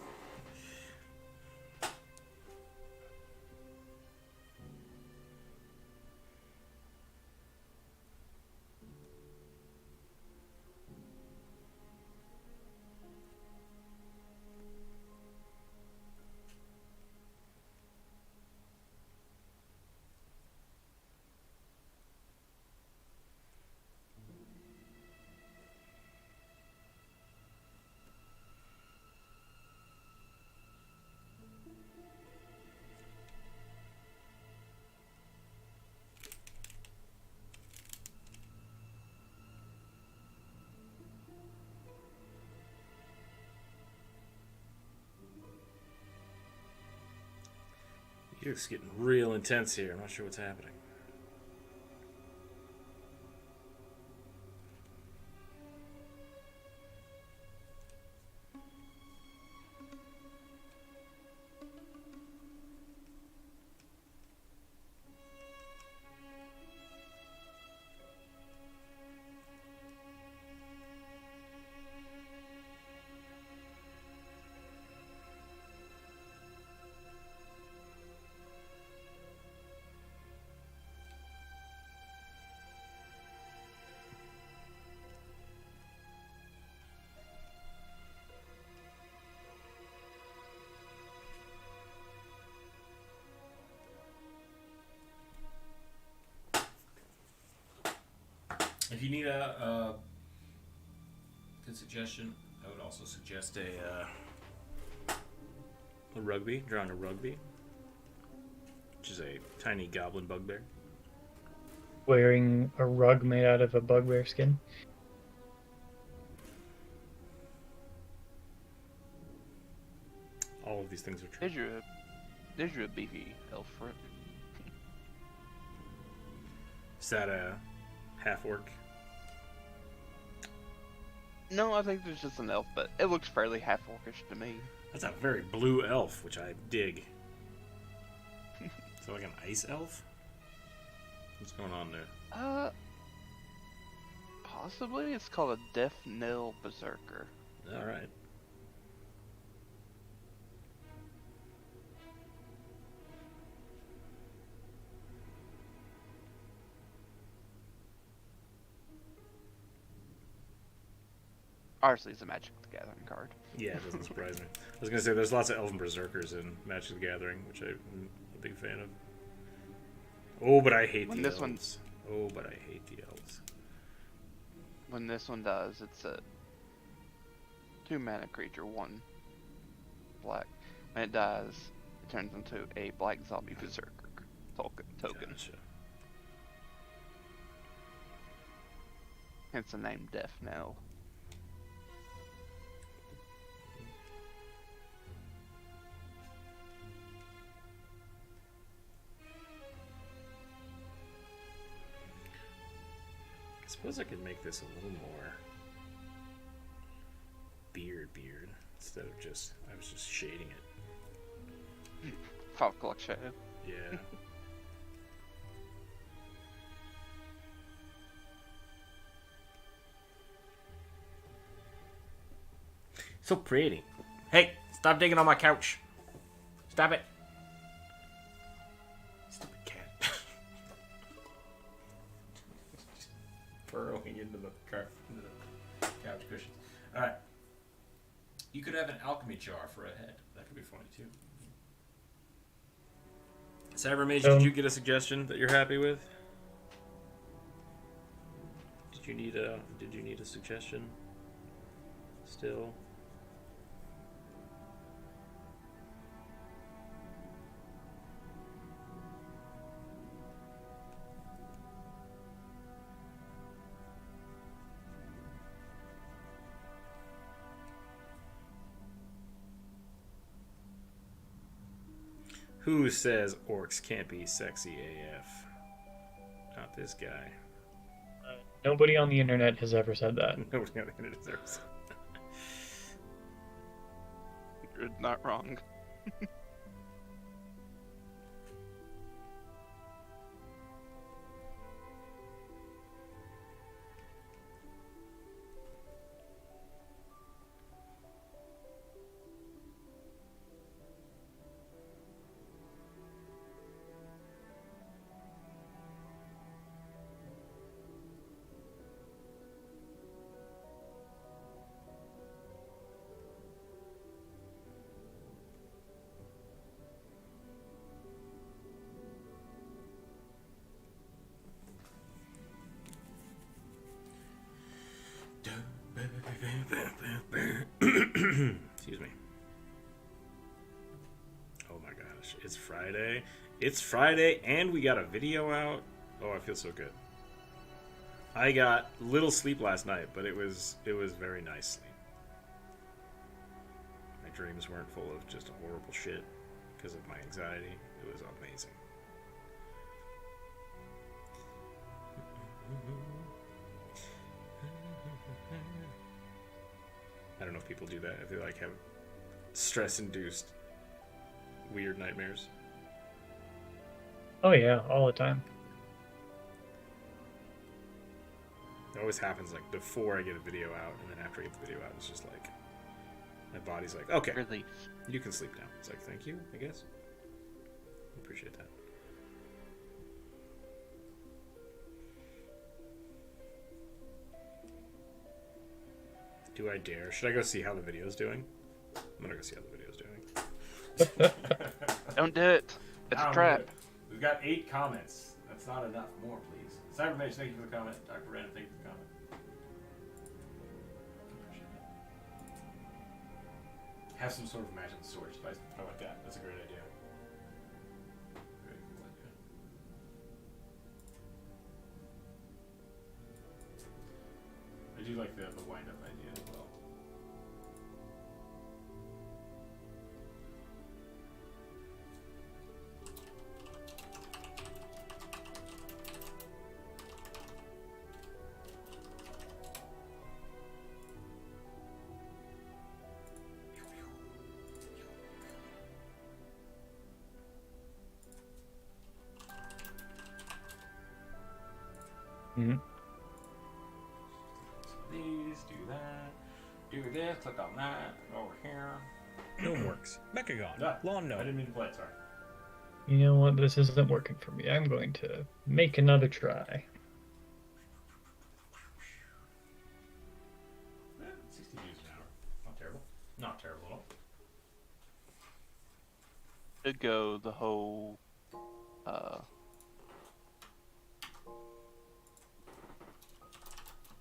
It's getting real intense here. I'm not sure what's happening. If you need a good suggestion, I would also suggest a rugby, drawing a rugby, which is a tiny goblin bugbear. Wearing a rug made out of a bugbear skin. All of these things are true. There's your beefy elf for it. Is that a half orc? No, I think there's just an elf, but it looks fairly half orcish to me. That's a very blue elf, which I dig. Is that like an ice elf? What's going on there? Possibly. It's called a Death Knell Berserker. Alright. Obviously, it's a Magic the Gathering card. Yeah, it doesn't surprise me. I was going to say, there's lots of elven berserkers in Magic the Gathering, which I'm a big fan of. Oh, but I hate the elves. Oh, but I hate the elves. When this one does, it's a 2-mana creature, 1 black. When it dies, it turns into a black zombie berserker token. Gotcha. Hence the name Death Knell. I suppose I could make this a little more beard instead of just, I was just shading it. 5 o'clock shadow. Yeah. So pretty. Hey, stop digging on my couch. Stop it. Stupid cat. Burrowing into the couch cushions. Alright. You could have an alchemy jar for a head. That could be funny too. Cybermage, did you get a suggestion that you're happy with? Did you need a suggestion? Still? Who says orcs can't be sexy AF? Not this guy. Nobody on the internet has ever said that. Nobody on the internet has ever said that. You're not wrong. Excuse me. Oh my gosh, it's Friday. It's Friday and we got a video out. Oh, I feel so good. I got little sleep last night, but it was very nice sleep. My dreams weren't full of just horrible shit because of my anxiety. It was amazing. I don't know if people do that, if they like have stress-induced weird nightmares. Oh yeah, all the time. It always happens like before I get a video out, and then after I get the video out, it's just like my body's like, okay, Relief. you can sleep now. It's like, thank you, I guess. I appreciate that. Do I dare? Should I go see how the video's doing? I'm gonna go see how the video's doing. Don't do it. It's a trap. We've got 8 comments. That's not enough. More, please. Cybermage, thank you for the comment. Dr. Brandon, thank you for the comment. Have some sort of magical storage device. I like that. That's a great idea. Very cool idea. I do like the wind-up idea as well. Mm-hmm. These, do that, do this, click on that, over here. Gnome works. Mechagon. Ah, Lawn I gnome. didn't mean to play it, sorry. You know what? This isn't working for me. I'm going to make another try. 60 views an hour. Not terrible. Not terrible at all. Could go the whole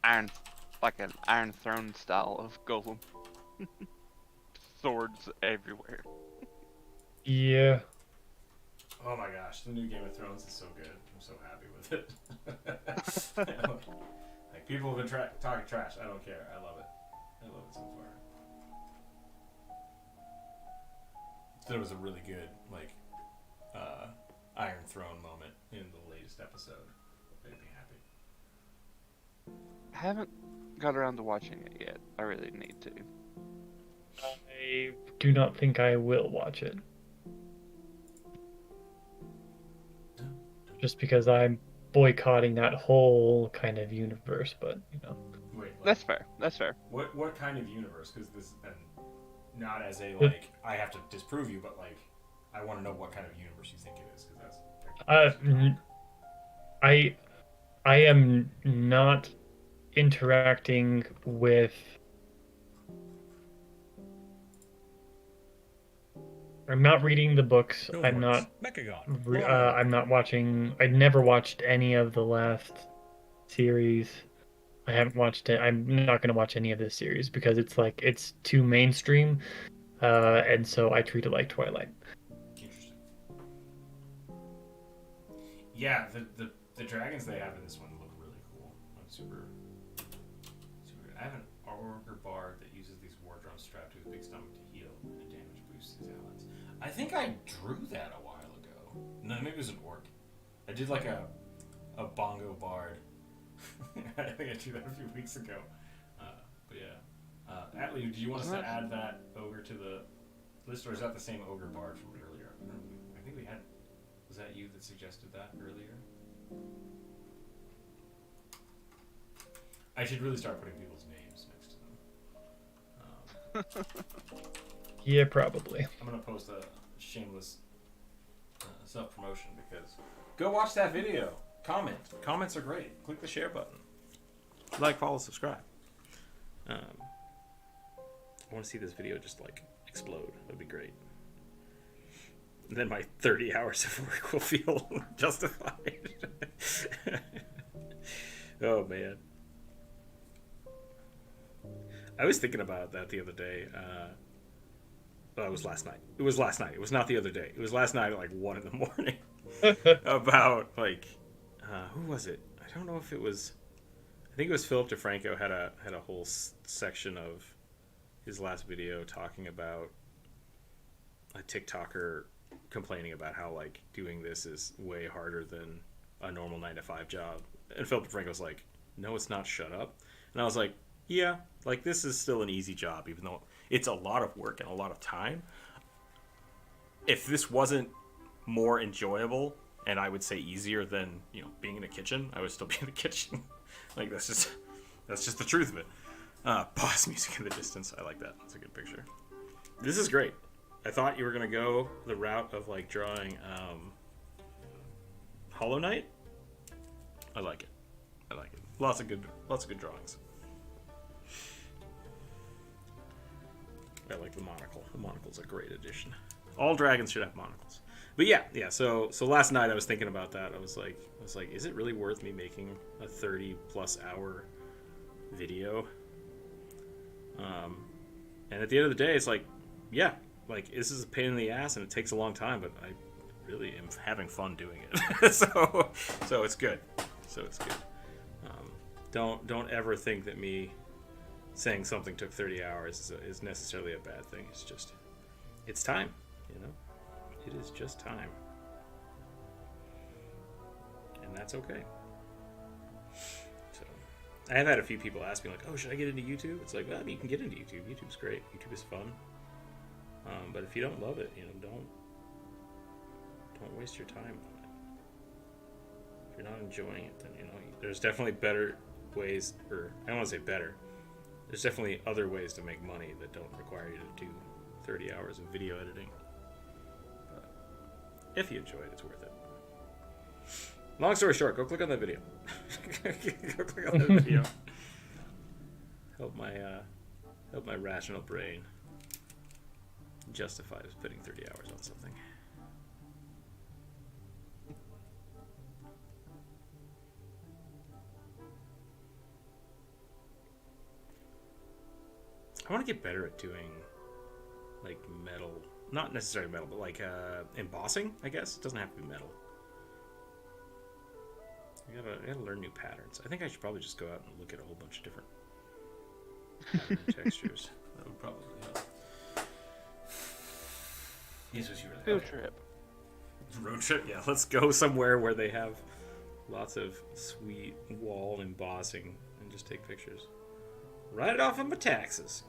iron, like an Iron Throne style of golem. Swords everywhere. Yeah. Oh my gosh, the new Game of Thrones is so good. I'm so happy with it. Like, people have been talking trash. I don't care. I love it. I love it so far. There was a really good, like, Iron Throne moment in the latest episode. Made me happy. I haven't got around to watching it yet. I really need to. I do not think I will watch it. Just because I'm boycotting that whole kind of universe, but, you know. Wait, That's fair. That's fair. What kind of universe? Because this, and not as a like I have to disprove you, but like I want to know what kind of universe you think it is, because that's. I I am not interacting with. I'm not reading the books. I'm not. Mechagon. I'm not watching. I never watched any of the last series. I haven't watched it. I'm not going to watch any of this series because it's like it's too mainstream, and so I treat it like Twilight. Interesting. Yeah, the dragons they have in this one look really cool. I'm super good. I have an ogre bard that uses these war drums strapped to his big stomach to heal, and the damage boosts his allies. I think I drew that a while ago. No, maybe it was an orc. I did like a bongo bard. I think I drew that a few weeks ago. But yeah. Atlee, do you want us to add that ogre to the list, or is that the same ogre bard from earlier? I think we had. Was that you that suggested that earlier? I should really start putting people's names next to them. Yeah, probably. I'm gonna post a shameless self-promotion because go watch that video. Comment. Comments are great. Click the share button. Like, follow, subscribe. I want to see this video just like explode. That'd be great. And then my 30 hours of work will feel justified. Oh man. I was thinking about that the other day. Well, it was last night. It was last night. It was not the other day. It was last night at like 1 in the morning. About like, who was it? I don't know if it was. I think it was Philip DeFranco had a whole section of his last video talking about a TikToker complaining about how like doing this is way harder than a normal 9-to-5 job. And Philip DeFranco's like, no, it's not. Shut up. And I was like, yeah, like this is still an easy job, even though it's a lot of work and a lot of time. If this wasn't more enjoyable, and I would say easier than, you know, being in a kitchen, I would still be in the kitchen. Like that's just the truth of it. Boss music in the distance. I like that. That's a good picture. This is great. I thought you were gonna go the route of like drawing Hollow Knight. I like it. I like it. Lots of good drawings. I like the monocle. The monocle's a great addition. All dragons should have monocles. But yeah. So last night I was thinking about that. I was like, is it really worth me making a 30+ hour video? And at the end of the day, it's like, yeah, like this is a pain in the ass and it takes a long time, but I really am having fun doing it. so it's good. So it's good. Don't ever think that me saying something took 30 hours is necessarily a bad thing. It's just, it's time, you know? It is just time. And that's okay. So, I have had a few people ask me, like, oh, should I get into YouTube? It's like, well, I mean, you can get into YouTube. YouTube's great. YouTube is fun. But if you don't love it, you know, don't waste your time on it. If you're not enjoying it, then, you know, there's definitely better ways, or I don't want to say better. There's definitely other ways to make money that don't require you to do 30 hours of video editing. But if you enjoy it, it's worth it. Long story short, go click on that video. Go click on that video. Help my rational brain justify spending 30 hours on something. I want to get better at doing like metal, not necessarily metal, but like embossing, I guess. It doesn't have to be metal. I gotta learn new patterns. I think I should probably just go out and look at a whole bunch of different pattern textures. That would probably help. Yes, was you really Field trip. Road trip? Yeah, let's go somewhere where they have lots of sweet wall embossing and just take pictures. Write it off on my taxes.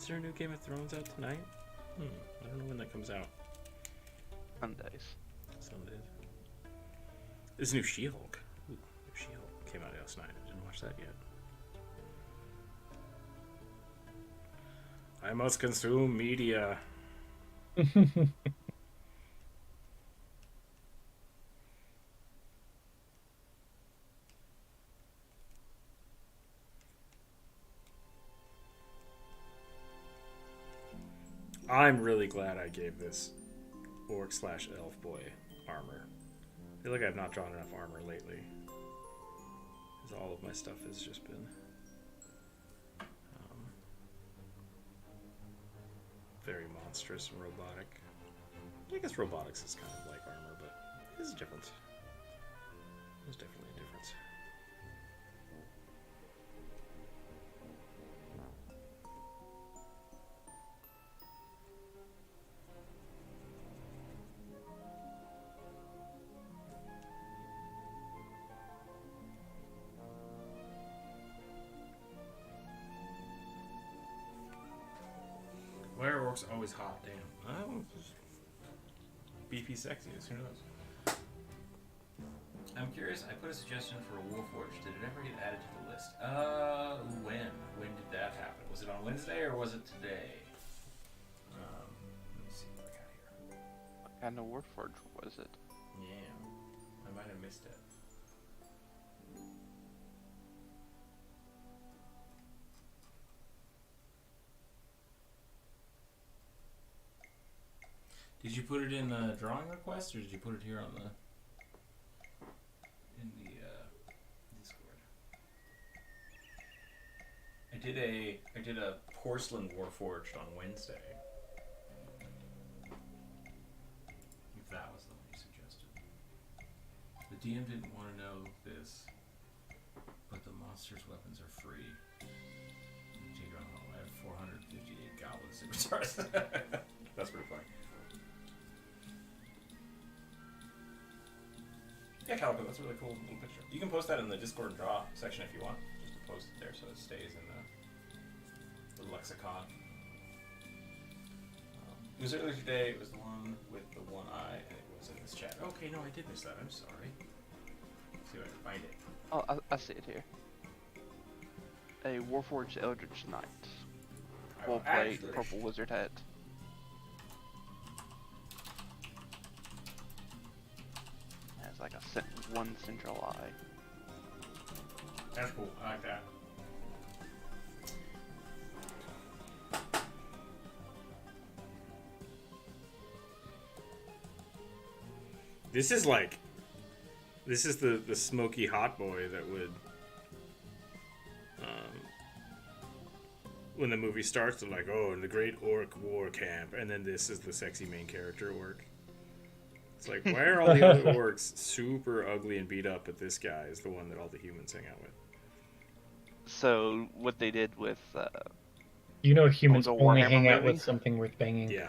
Is there a new Game of Thrones out tonight? I don't know when that comes out. Sundays. Sundays. There's new She-Hulk. New She-Hulk came out last night. I didn't watch that yet. I must consume media. I'm really glad I gave this orc/elf boy armor. I feel like I've not drawn enough armor lately. Because all of my stuff has just been very monstrous and robotic. I guess robotics is kind of like armor, but there's a difference. There's definitely a difference. Why are orcs always hot? Damn. Oh, BP sexiest. Who knows? I'm curious. I put a suggestion for a Warforged. Did it ever get added to the list? When? When did that happen? Was it on Wednesday or was it today? Let me see what I got here. What kind of Warforged was it? Yeah, I might have missed it. Did you put it in the drawing request, or did you put it here on the Discord? I did a porcelain Warforged on Wednesday. If that was the one you suggested. The DM didn't want to know this, but the monster's weapons are free. You take it on home. I have 458 goblin superstars. That's pretty funny. Yeah, Calico, that's a really cool little picture. You can post that in the Discord and Draw section if you want. Just to post it there so it stays in the lexicon. It was earlier today. It was the one with the one eye, and it was in this chat. Okay, no, I did miss that. I'm sorry. Let's see if I can find it. Oh, I see it here. A Warforged Eldritch Knight. Full plate, purple wizard hat. Has like one central eye. That's cool. I like that. This is the smoky hot boy that would, when the movie starts, they're like, oh, in the Great Orc War Camp, and then this is the sexy main character orc. It's like, why are all the other orcs super ugly and beat up, but this guy is the one that all the humans hang out with? So what they did with humans the only Warhammer hang out movie? with something worth banging. Yeah.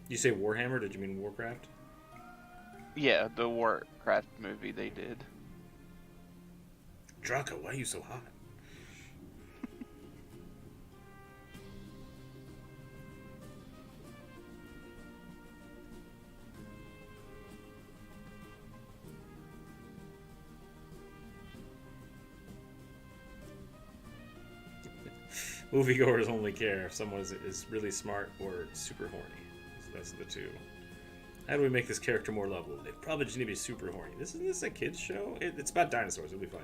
You say Warhammer? Did you mean Warcraft? Yeah, the Warcraft movie they did. Draco, why are you so hot? Moviegoers only care if someone is really smart or super horny. That's the two. How do we make this character more lovable? They probably just need to be super horny. Isn't this a kid's show? It's about dinosaurs. It'll be fun.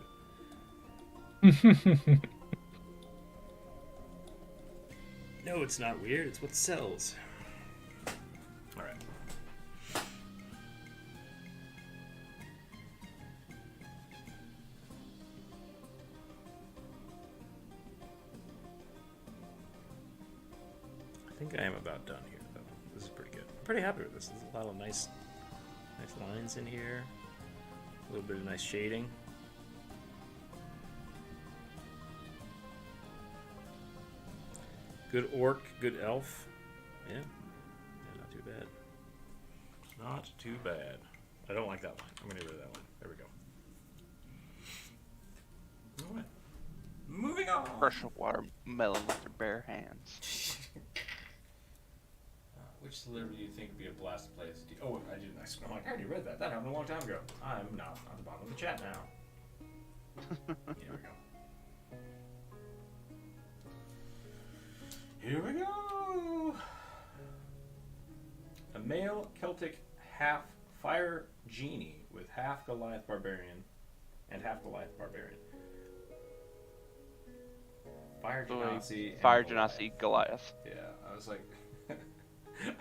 No, it's not weird. It's what sells. All right. I think I am about done here, though. This is pretty good. I'm pretty happy with this. There's a lot of nice lines in here. A little bit of nice shading. Good orc, good elf. Yeah, not too bad. Not too bad. I don't like that line. I'm gonna get rid of that one. There we go. All right. Moving on. Crush a watermelon with your bare hands. Which celebrity do you think would be a blast to play as? Oh, I didn't. I'm like, I already read that. That happened a long time ago. I'm now at the bottom of the chat now. Here we go. Here we go. A male Celtic half fire genie with half Goliath barbarian and half Goliath barbarian. Fire Genasi. Fire Genasi Goliath. Yeah, I was like, I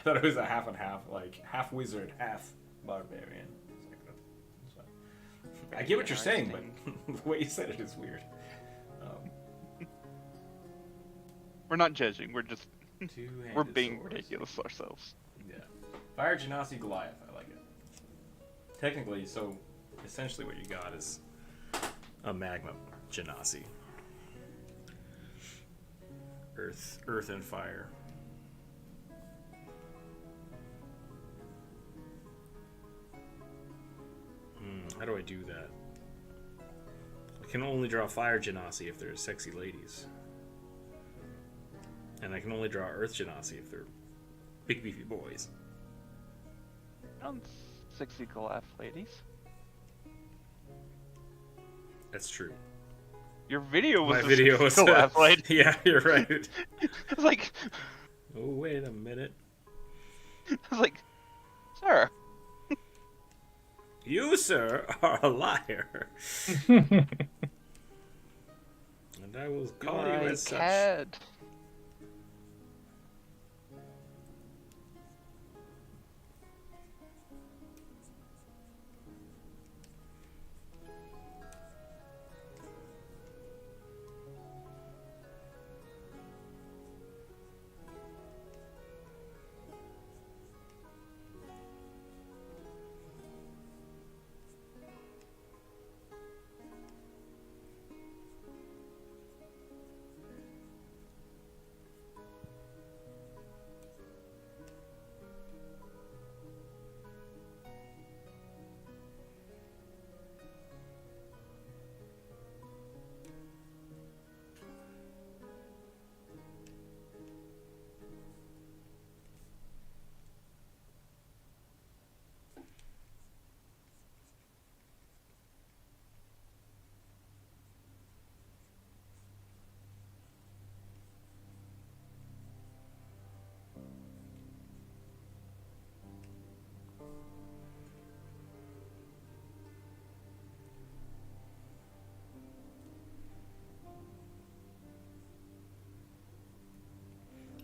thought it was a half and half, like half wizard, half barbarian. It's like, that's fine. I get what you're saying, but the way you said it is weird. We're not judging. We're just we're being swords. ridiculous ourselves. Yeah, Fire Genasi Goliath. I like it. Technically, so essentially, what you got is a magma Genasi. Earth and fire. How do I do that? I can only draw Fire Genasi if they're sexy ladies. And I can only draw Earth Genasi if they're big beefy boys. Around 60 Goliath ladies. That's true. Your video was My video was Goliath lady. Yeah, you're right. It's like, Oh, wait a minute. I was like, sir. You, sir, are a liar. And I will call you as such. Cad.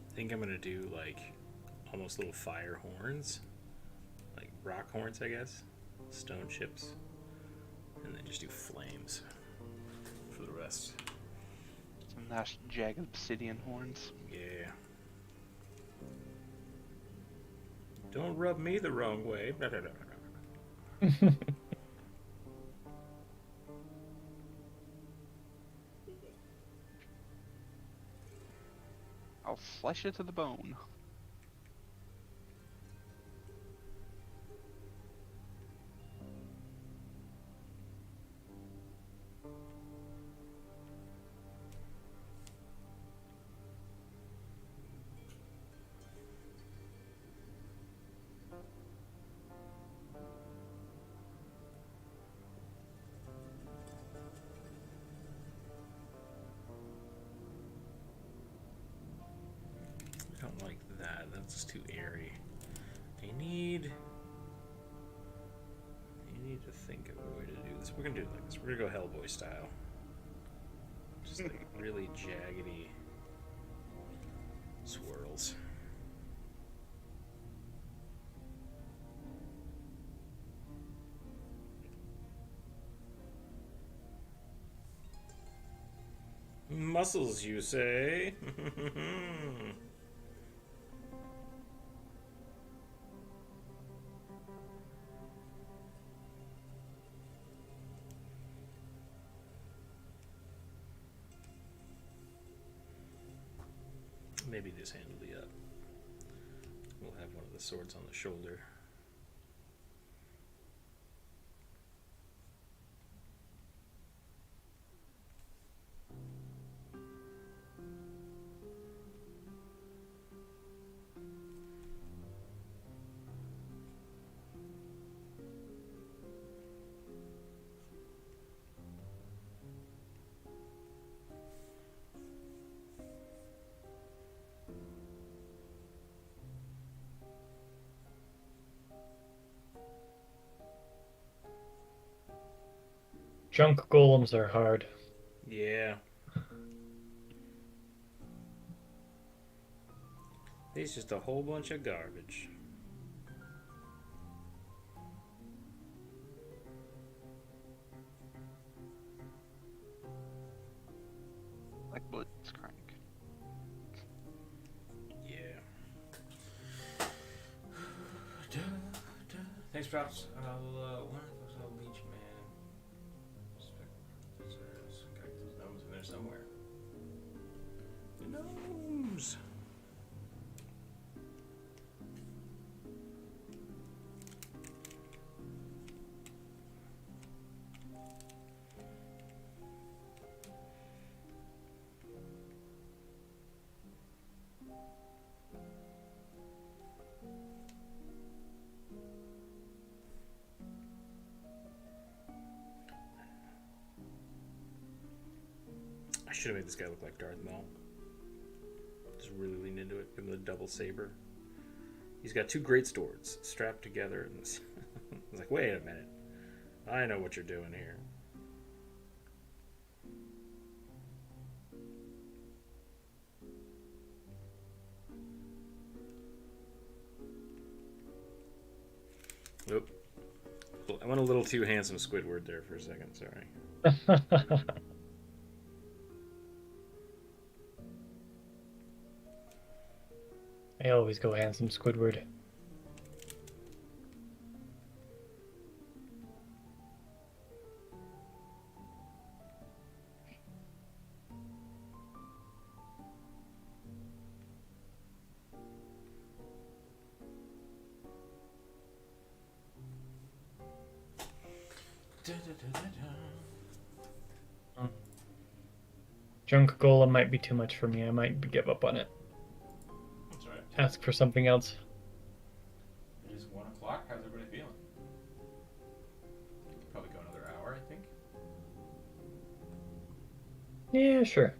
I think I'm gonna do like almost little fire horns, like rock horns, I guess, stone chips, and then just do flames for the rest. Some nice jagged obsidian horns. Yeah. Don't rub me the wrong way. I'll slice you to the bone. I don't like that. That's too airy. I need to think of a way to do this. We're gonna do it like this. We're gonna go Hellboy style. Just like really jaggedy swirls. Muscles, you say? Maybe this hand will be up. We'll have one of the swords on the shoulder. Junk golems are hard. Yeah. He's just a whole bunch of garbage. Like Blitzcrank. Yeah. Thanks, Props. I'll leech man. Gotta get those gnomes in there somewhere. The gnomes. I should have made this guy look like Darth Maul. Just really lean into it. Give him the double saber. He's got two great swords strapped together. And this I was like, wait a minute. I know what you're doing here. Oop. I went a little too handsome Squidward there for a second. Sorry. I always go handsome Squidward. Junk golem might be too much for me. I might give up on it. That's right. Ask for something else. It is 1 o'clock. How's everybody feeling? Probably go another hour, I think. Yeah, sure.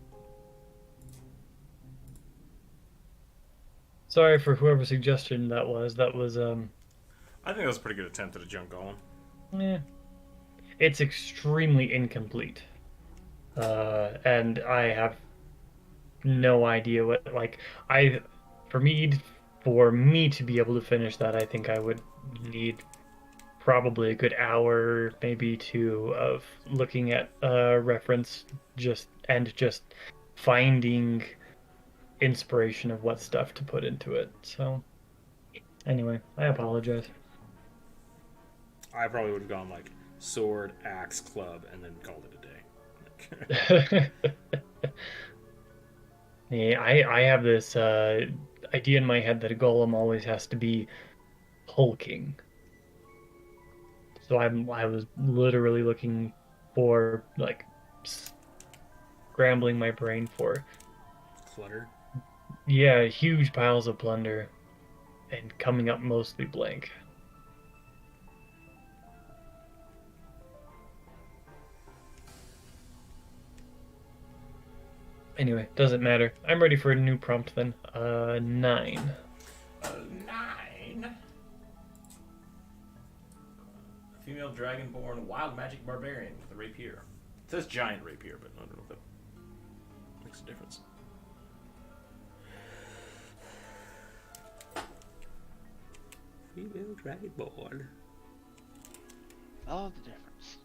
Sorry for whoever suggestion that was. That was I think that was a pretty good attempt at a junk golem. yeah. It's extremely incomplete. And I have no idea what for me to be able to finish that, I think I would need probably a good hour, maybe two, of looking at reference just finding inspiration of what stuff to put into it. So anyway, I apologize. I probably would have gone like sword, axe, club, and then called it a day. Yeah, I have this idea in my head that a golem always has to be hulking. So I was literally looking for scrambling my brain for Clutter. huge piles of plunder and coming up mostly blank. Anyway, doesn't matter. I'm ready for a new prompt then. 9. 9. Female dragonborn wild magic barbarian with a rapier. It says giant rapier, but I don't know if that makes a difference. Female dragonborn. Oh, the difference.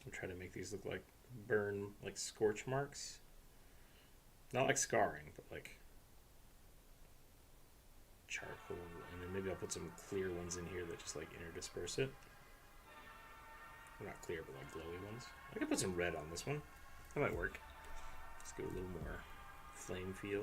I'm trying to make these look like burn, like scorch marks. Not like scarring, but like charcoal, and then maybe I'll put some clear ones in here that just like interdisperse it. Well, not clear, but like glowy ones. I could put some red on this one. That might work. Let's go a little more flame feel.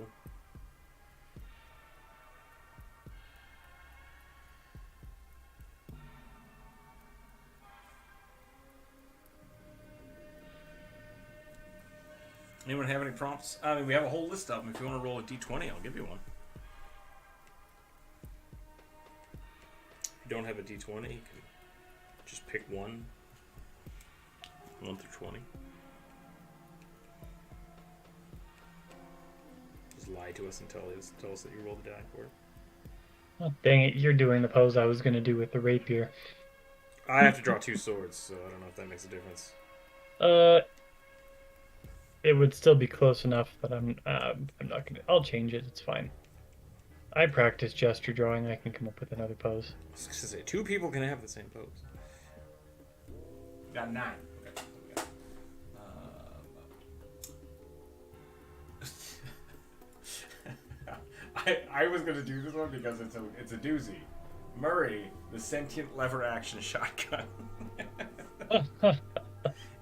Anyone have any prompts? I mean, we have a whole list of them. If you want to roll a d20, I'll give you one. If you don't have a d20, you can just pick one. 1 through 20. Just lie to us and tell us that you rolled the die for it. Oh, dang it, you're doing the pose I was going to do with the rapier. I have to draw 2 swords, so I don't know if that makes a difference. It would still be close enough, but I'm not gonna. I'll change it. It's fine. I practice gesture drawing. I can come up with another pose. I was gonna say 2 people can have the same pose. Got 9. Okay. I was gonna do this one because it's a doozy. Murray, the sentient lever action shotgun.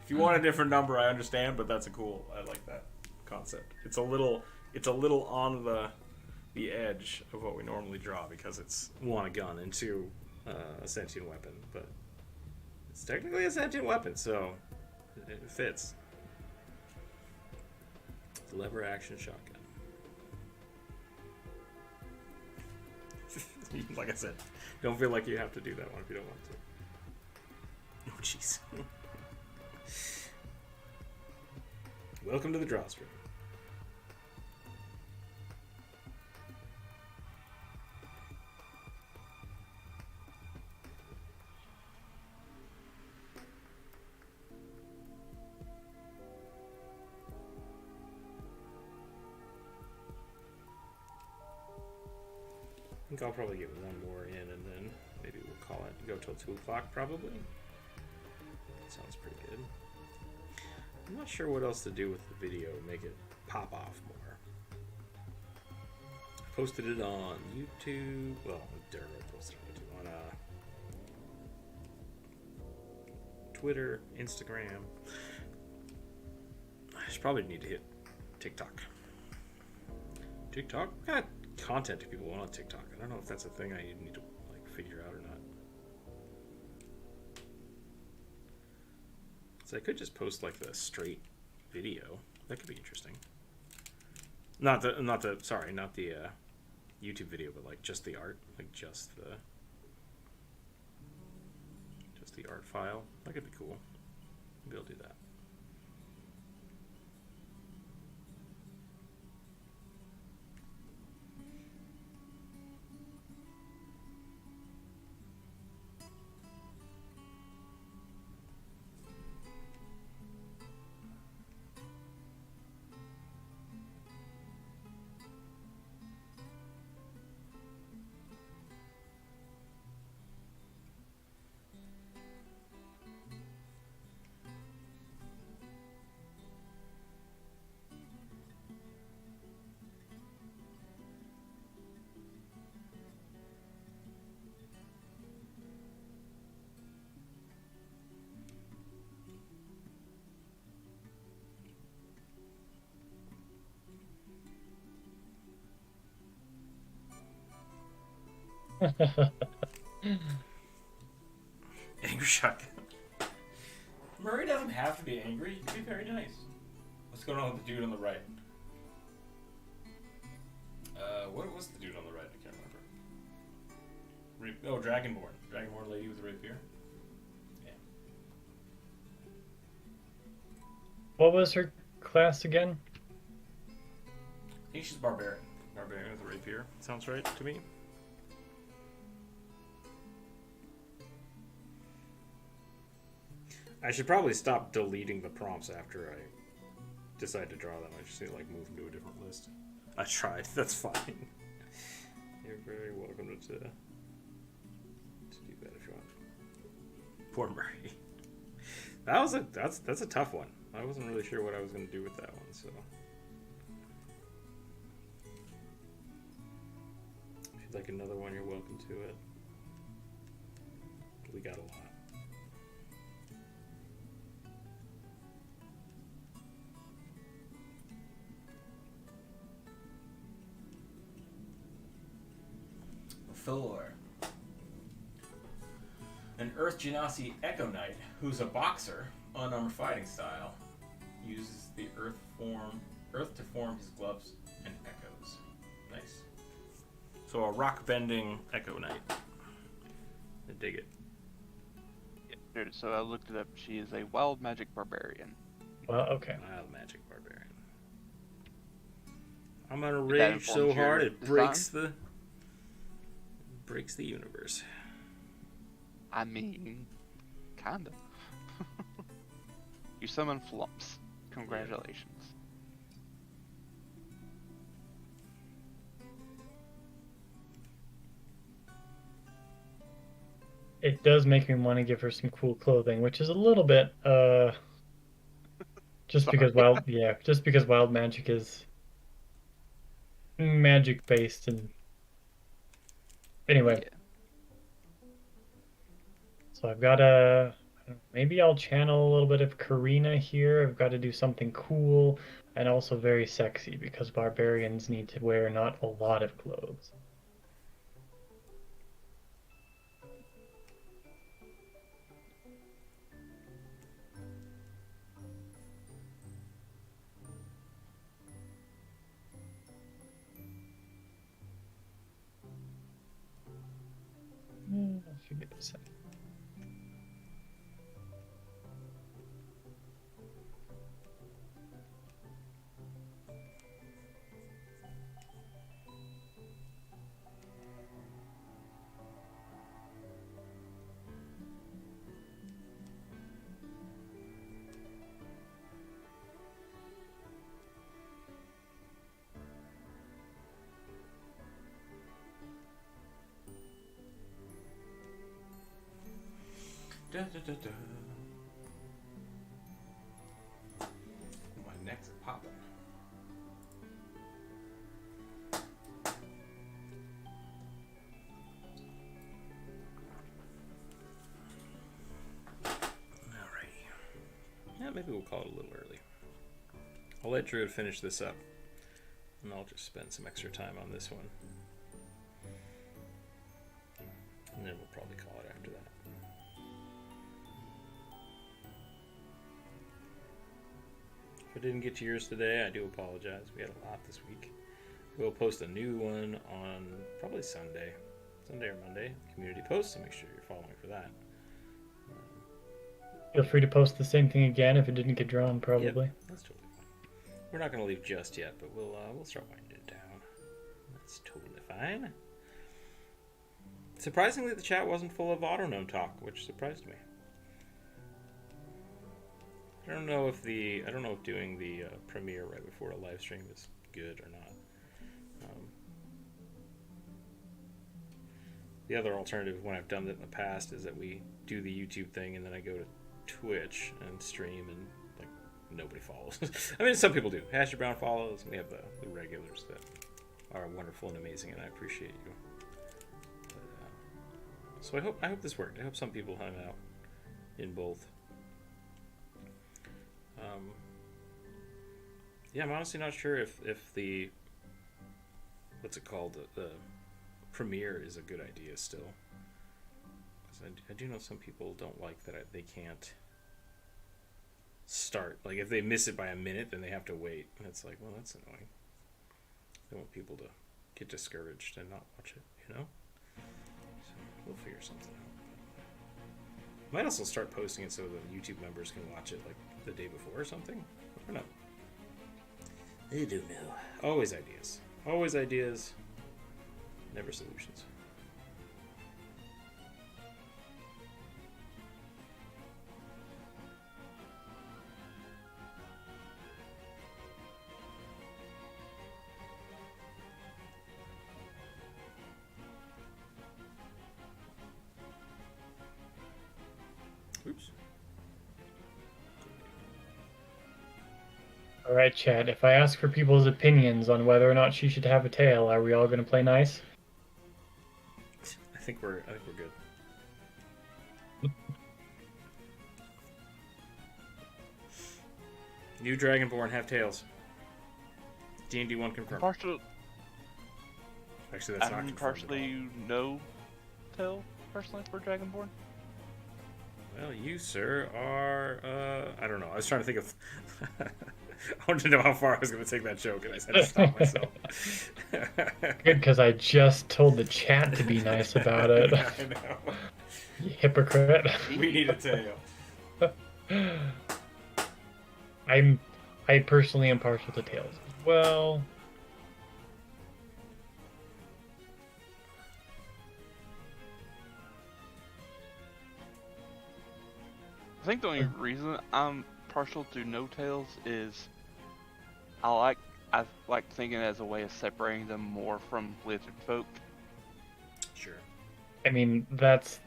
If you want a different number, I understand, but that's I like that concept. It's a little on the edge of what we normally draw because it's 1, a gun, and 2, a sentient weapon, but it's technically a sentient weapon, so it fits. It's a lever action shotgun. Like I said, don't feel like you have to do that one if you don't want to. Oh, jeez. Welcome to the draw stream. I think I'll probably get one more in, and then maybe we'll call it. Go till 2 o'clock, probably. Sounds pretty good. I'm not sure what else to do with the video to make it pop off more. I posted it on YouTube. Well, I posted it on YouTube. On Twitter, Instagram. I should probably need to hit TikTok. TikTok? What kind of content do people want on TikTok? I don't know if that's a thing I need to like figure out or not. So I could just post like the straight video. That could be interesting. Not the YouTube video, but like just the art, like just the art file. That could be cool. Maybe I'll do that. Angry shotgun. Murray doesn't have to be angry. He can be very nice. What's going on with the dude on the right? What was the dude on the right? I can't remember. Oh, Dragonborn. Dragonborn lady with the rapier. Yeah. What was her class again? I think she's barbarian. Barbarian with a rapier. Sounds right to me. I should probably stop deleting the prompts after I decide to draw them. I just need to like move them to a different list. I tried. That's fine. You're very welcome to do that if you want. Poor Murray. That's a tough one. I wasn't really sure what I was going to do with that one, so. you'd like another one, you're welcome to it. We got a lot. Thor. An Earth Genasi Echo Knight, who's a boxer, unarmored fighting style, uses the Earth to form his gloves and echoes. Nice. So a rock bending Echo Knight. I dig it. Yeah, so I looked it up. She is a wild magic barbarian. Well, okay. Wild magic barbarian. I'm gonna Did that rage so inform your hard it design? breaks the universe. I mean, kinda. You summon flumps. Congratulations. It does make me want to give her some cool clothing, which is a little bit, just because wild magic is magic based, and anyway. Yeah. So I've got maybe I'll channel a little bit of Karina here. I've got to do something cool and also very sexy because barbarians need to wear not a lot of clothes. I'll figure this out. Da, da, da, da. My neck's popping. Alrighty. Yeah, maybe we'll call it a little early. I'll let Druid finish this up, and I'll just spend some extra time on this one. And then we'll probably call it after that. If I didn't get to yours today, I do apologize. We had a lot this week. We'll post a new one on probably Sunday or Monday, community post, so make sure you're following for that. Feel free to post the same thing again if it didn't get drawn, probably. Yep, that's totally fine. We're not going to leave just yet, but we'll start winding it down. That's totally fine. Surprisingly, the chat wasn't full of Autognome talk, which surprised me. I don't know if doing the premiere right before a live stream is good or not. The other alternative when I've done it in the past is that we do the YouTube thing and then I go to Twitch and stream and like nobody follows. I mean, some people do. Hasher Brown follows. And we have the regulars that are wonderful and amazing, and I appreciate you. But, so I hope this worked. I hope some people hung out in both. Yeah, I'm honestly not sure if the what's it called, the premiere is a good idea still. Because I do know some people don't like that they can't start. Like if they miss it by a minute, then they have to wait. And it's like, well, that's annoying. I want people to get discouraged and not watch it, you know? So we'll figure something out. Might also start posting it so the YouTube members can watch it like the day before or something. I don't know. I do know. Always ideas. Always ideas. Never solutions. Oops. All right, Chad. If I ask for people's opinions on whether or not she should have a tail, are we all going to play nice? think we're good. New Dragonborn have tails. D&D 1 confirmed. Actually, that's not I'm confirmed. partially no tail personally for Dragonborn. Well, you, sir, are, I don't know. I was trying to think of... I wanted to know how far I was going to take that joke, and I had to stop myself. Good, because I just told the chat to be nice about it. I know. You hypocrite. We need a tail. I personally am partial to tails as well. I think the only reason I'm partial to no tails is I like thinking as a way of separating them more from lizard folk. Sure. I mean, that's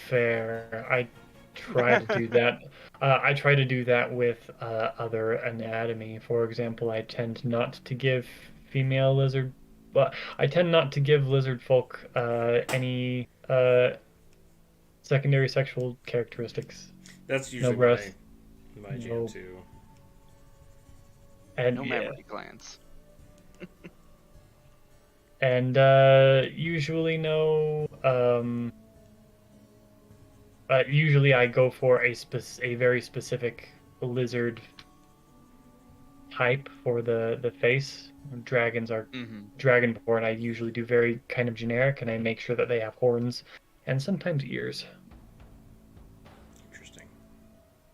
fair. I try to do that. I try to do that with other anatomy. For example, I tend not to give female lizard, but I tend not to give lizard folk any secondary sexual characteristics. That's usually No breasts. my jam too. And No mammary glands. And usually no. Usually I go for a very specific lizard type for the face. Dragons are dragonborn. I usually do very kind of generic, and I make sure that they have horns and sometimes ears. Interesting.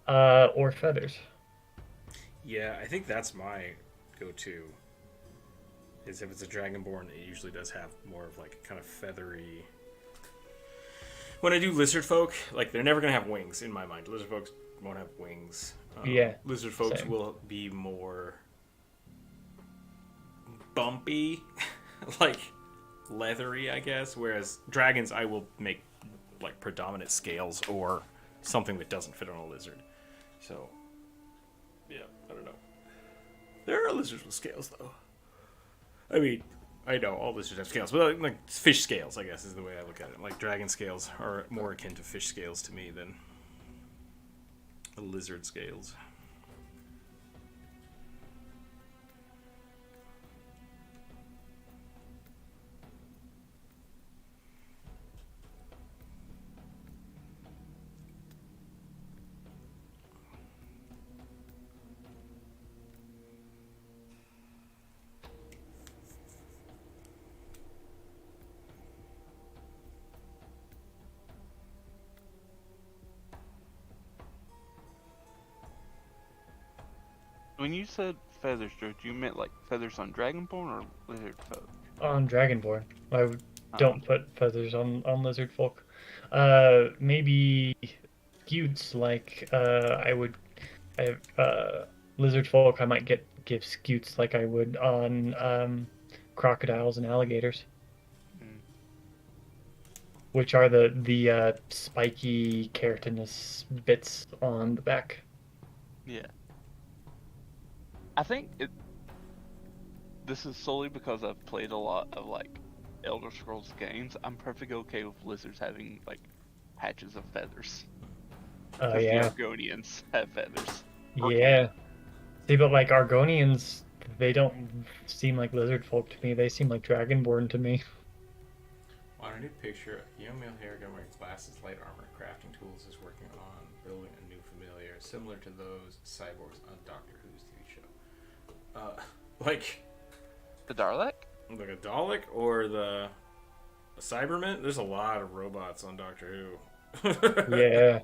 Or feathers. Yeah, I think that's my go-to. Is if it's a dragonborn, it usually does have more of like a kind of feathery. When I do lizard folk, like they're never gonna have wings in my mind. Lizard folks won't have wings. Yeah. Lizard folks same. will be more bumpy, like leathery, I guess. Whereas dragons, I will make like predominant scales or something that doesn't fit on a lizard. So, yeah, I don't know. There are lizards with scales, though. I mean, I know all lizards have scales, but like fish scales, I guess, is the way I look at it. Like dragon scales are more akin to fish scales to me than lizard scales. When you said feathers, George, you meant like feathers on Dragonborn or lizard folk? On dragonborn, I don't put feathers on lizard folk. Maybe scutes, like lizard folk. I might give scutes like I would on crocodiles and alligators, which are the spiky keratinous bits on the back. Yeah. I think this is solely because I've played a lot of like Elder Scrolls games. I'm perfectly okay with lizards having like patches of feathers. Oh yeah. The Argonians have feathers. Yeah. See, but like Argonians, they don't seem like lizard folk to me. They seem like dragonborn to me. On a new picture, a young male Harrigan wearing glasses, light armor, crafting tools is working on building a new familiar similar to those cyborgs on Doctor Who's TV show. Like The Dalek? Like a Dalek or the Cybermen? There's a lot of robots on Doctor Who. Yeah.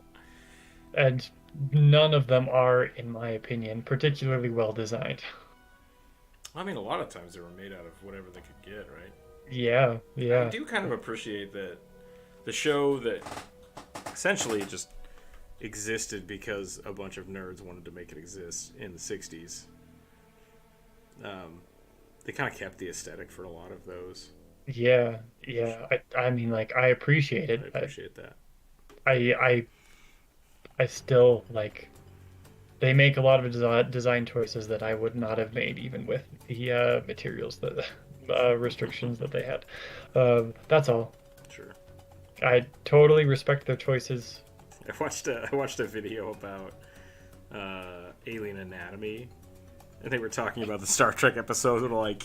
And none of them are, in my opinion, particularly well designed. I mean, a lot of times they were made out of whatever they could get, right? Yeah. I do kind of appreciate that the show that essentially just existed because a bunch of nerds wanted to make it exist in the 60s. They kind of kept the aesthetic for a lot of those. Yeah. I mean, like, I appreciate it. I appreciate that. I still, like, they make a lot of design choices that I would not have made even with the materials, that restrictions that they had. That's all. Sure. I totally respect their choices. I watched a video about alien anatomy, and they were talking about the Star Trek episode. And like,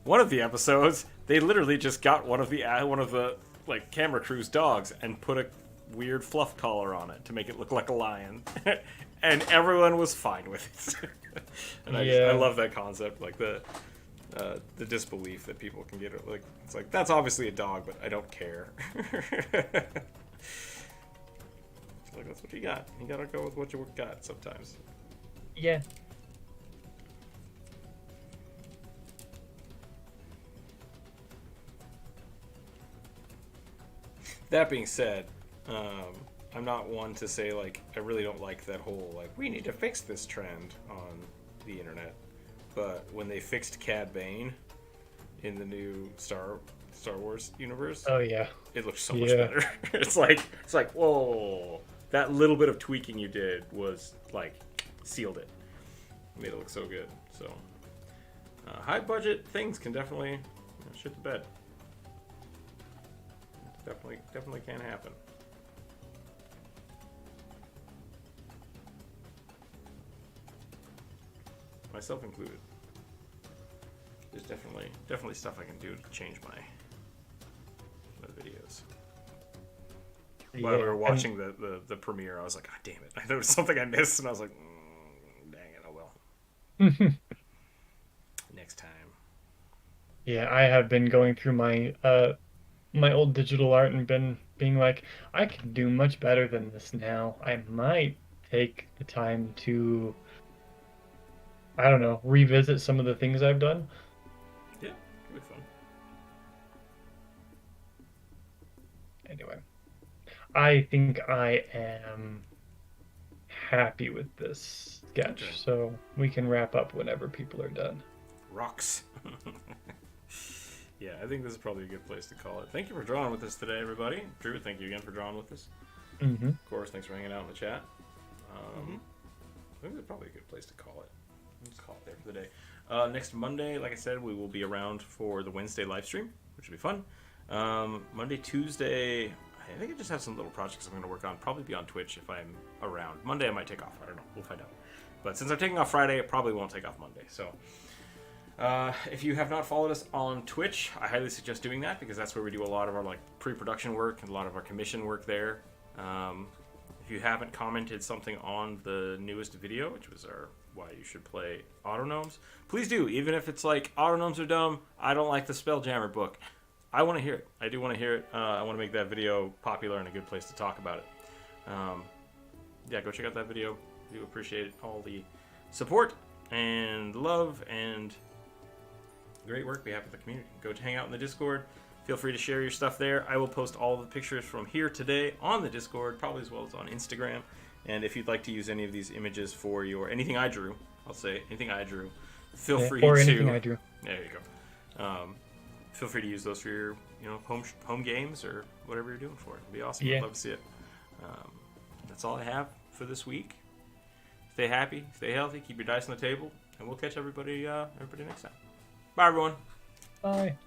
one of the episodes, they literally just got one of the like camera crew's dogs and put a weird fluff collar on it to make it look like a lion, and everyone was fine with it. And I love that concept, like the disbelief that people can get. Like, it's like, that's obviously a dog, but I don't care. Like, that's what you got. You gotta go with what you got sometimes. Yeah. That being said, I'm not one to say, like, I really don't like that whole, like, we need to fix this trend on the internet. But when they fixed Cad Bane in the new Star Wars universe, Oh yeah. it looks so much better. It's like, whoa, that little bit of tweaking you did was like sealed it. Made it look so good. So high budget things can definitely shit the bed. Definitely can happen. Myself included. There's definitely stuff I can do to change my videos. While we were watching the premiere, I was like, God damn it. There was something I missed, and I was like, dang it, oh well. Next time. Yeah, I have been going through my my old digital art and been being like, I can do much better than this now. I might take the time to, I don't know, revisit some of the things I've done. Yeah, it'll be fun. Anyway, I think I am happy with this sketch, Okay. so we can wrap up whenever people are done. Rocks. Yeah, I think this is probably a good place to call it. Thank you for drawing with us today, everybody. Drew, thank you again for drawing with us. Mm-hmm. Of course, thanks for hanging out in the chat. I think it's probably a good place to call it. Let's call it there for the day. Next Monday, like I said, we will be around for the Wednesday live stream, which will be fun. Monday, Tuesday, I think I just have some little projects I'm going to work on. Probably be on Twitch if I'm around. Monday I might take off. I don't know. We'll find out. But since I'm taking off Friday, I probably won't take off Monday. So if you have not followed us on Twitch, I highly suggest doing that because that's where we do a lot of our like pre-production work and a lot of our commission work there. If you haven't commented something on the newest video, which was our why you should play Autognomes, please do. Even if it's like Autognomes are dumb, I don't like the Spelljammer book. I want to hear it. I do want to hear it. I want to make that video popular and a good place to talk about it. Yeah, go check out that video. We do appreciate all the support and love and great work we have with the community. Go hang out in the Discord. Feel free to share your stuff there. I will post all the pictures from here today on the Discord, probably as well as on Instagram. And if you'd like to use any of these images for your anything I drew, I'll say anything I drew, feel free or to. anything I drew. There you go. Feel free to use those for your home games or whatever you're doing for it. It'd be awesome. Yeah. I'd love to see it. That's all I have for this week. Stay happy, stay healthy, keep your dice on the table, and we'll catch everybody next time. Bye, everyone. Bye.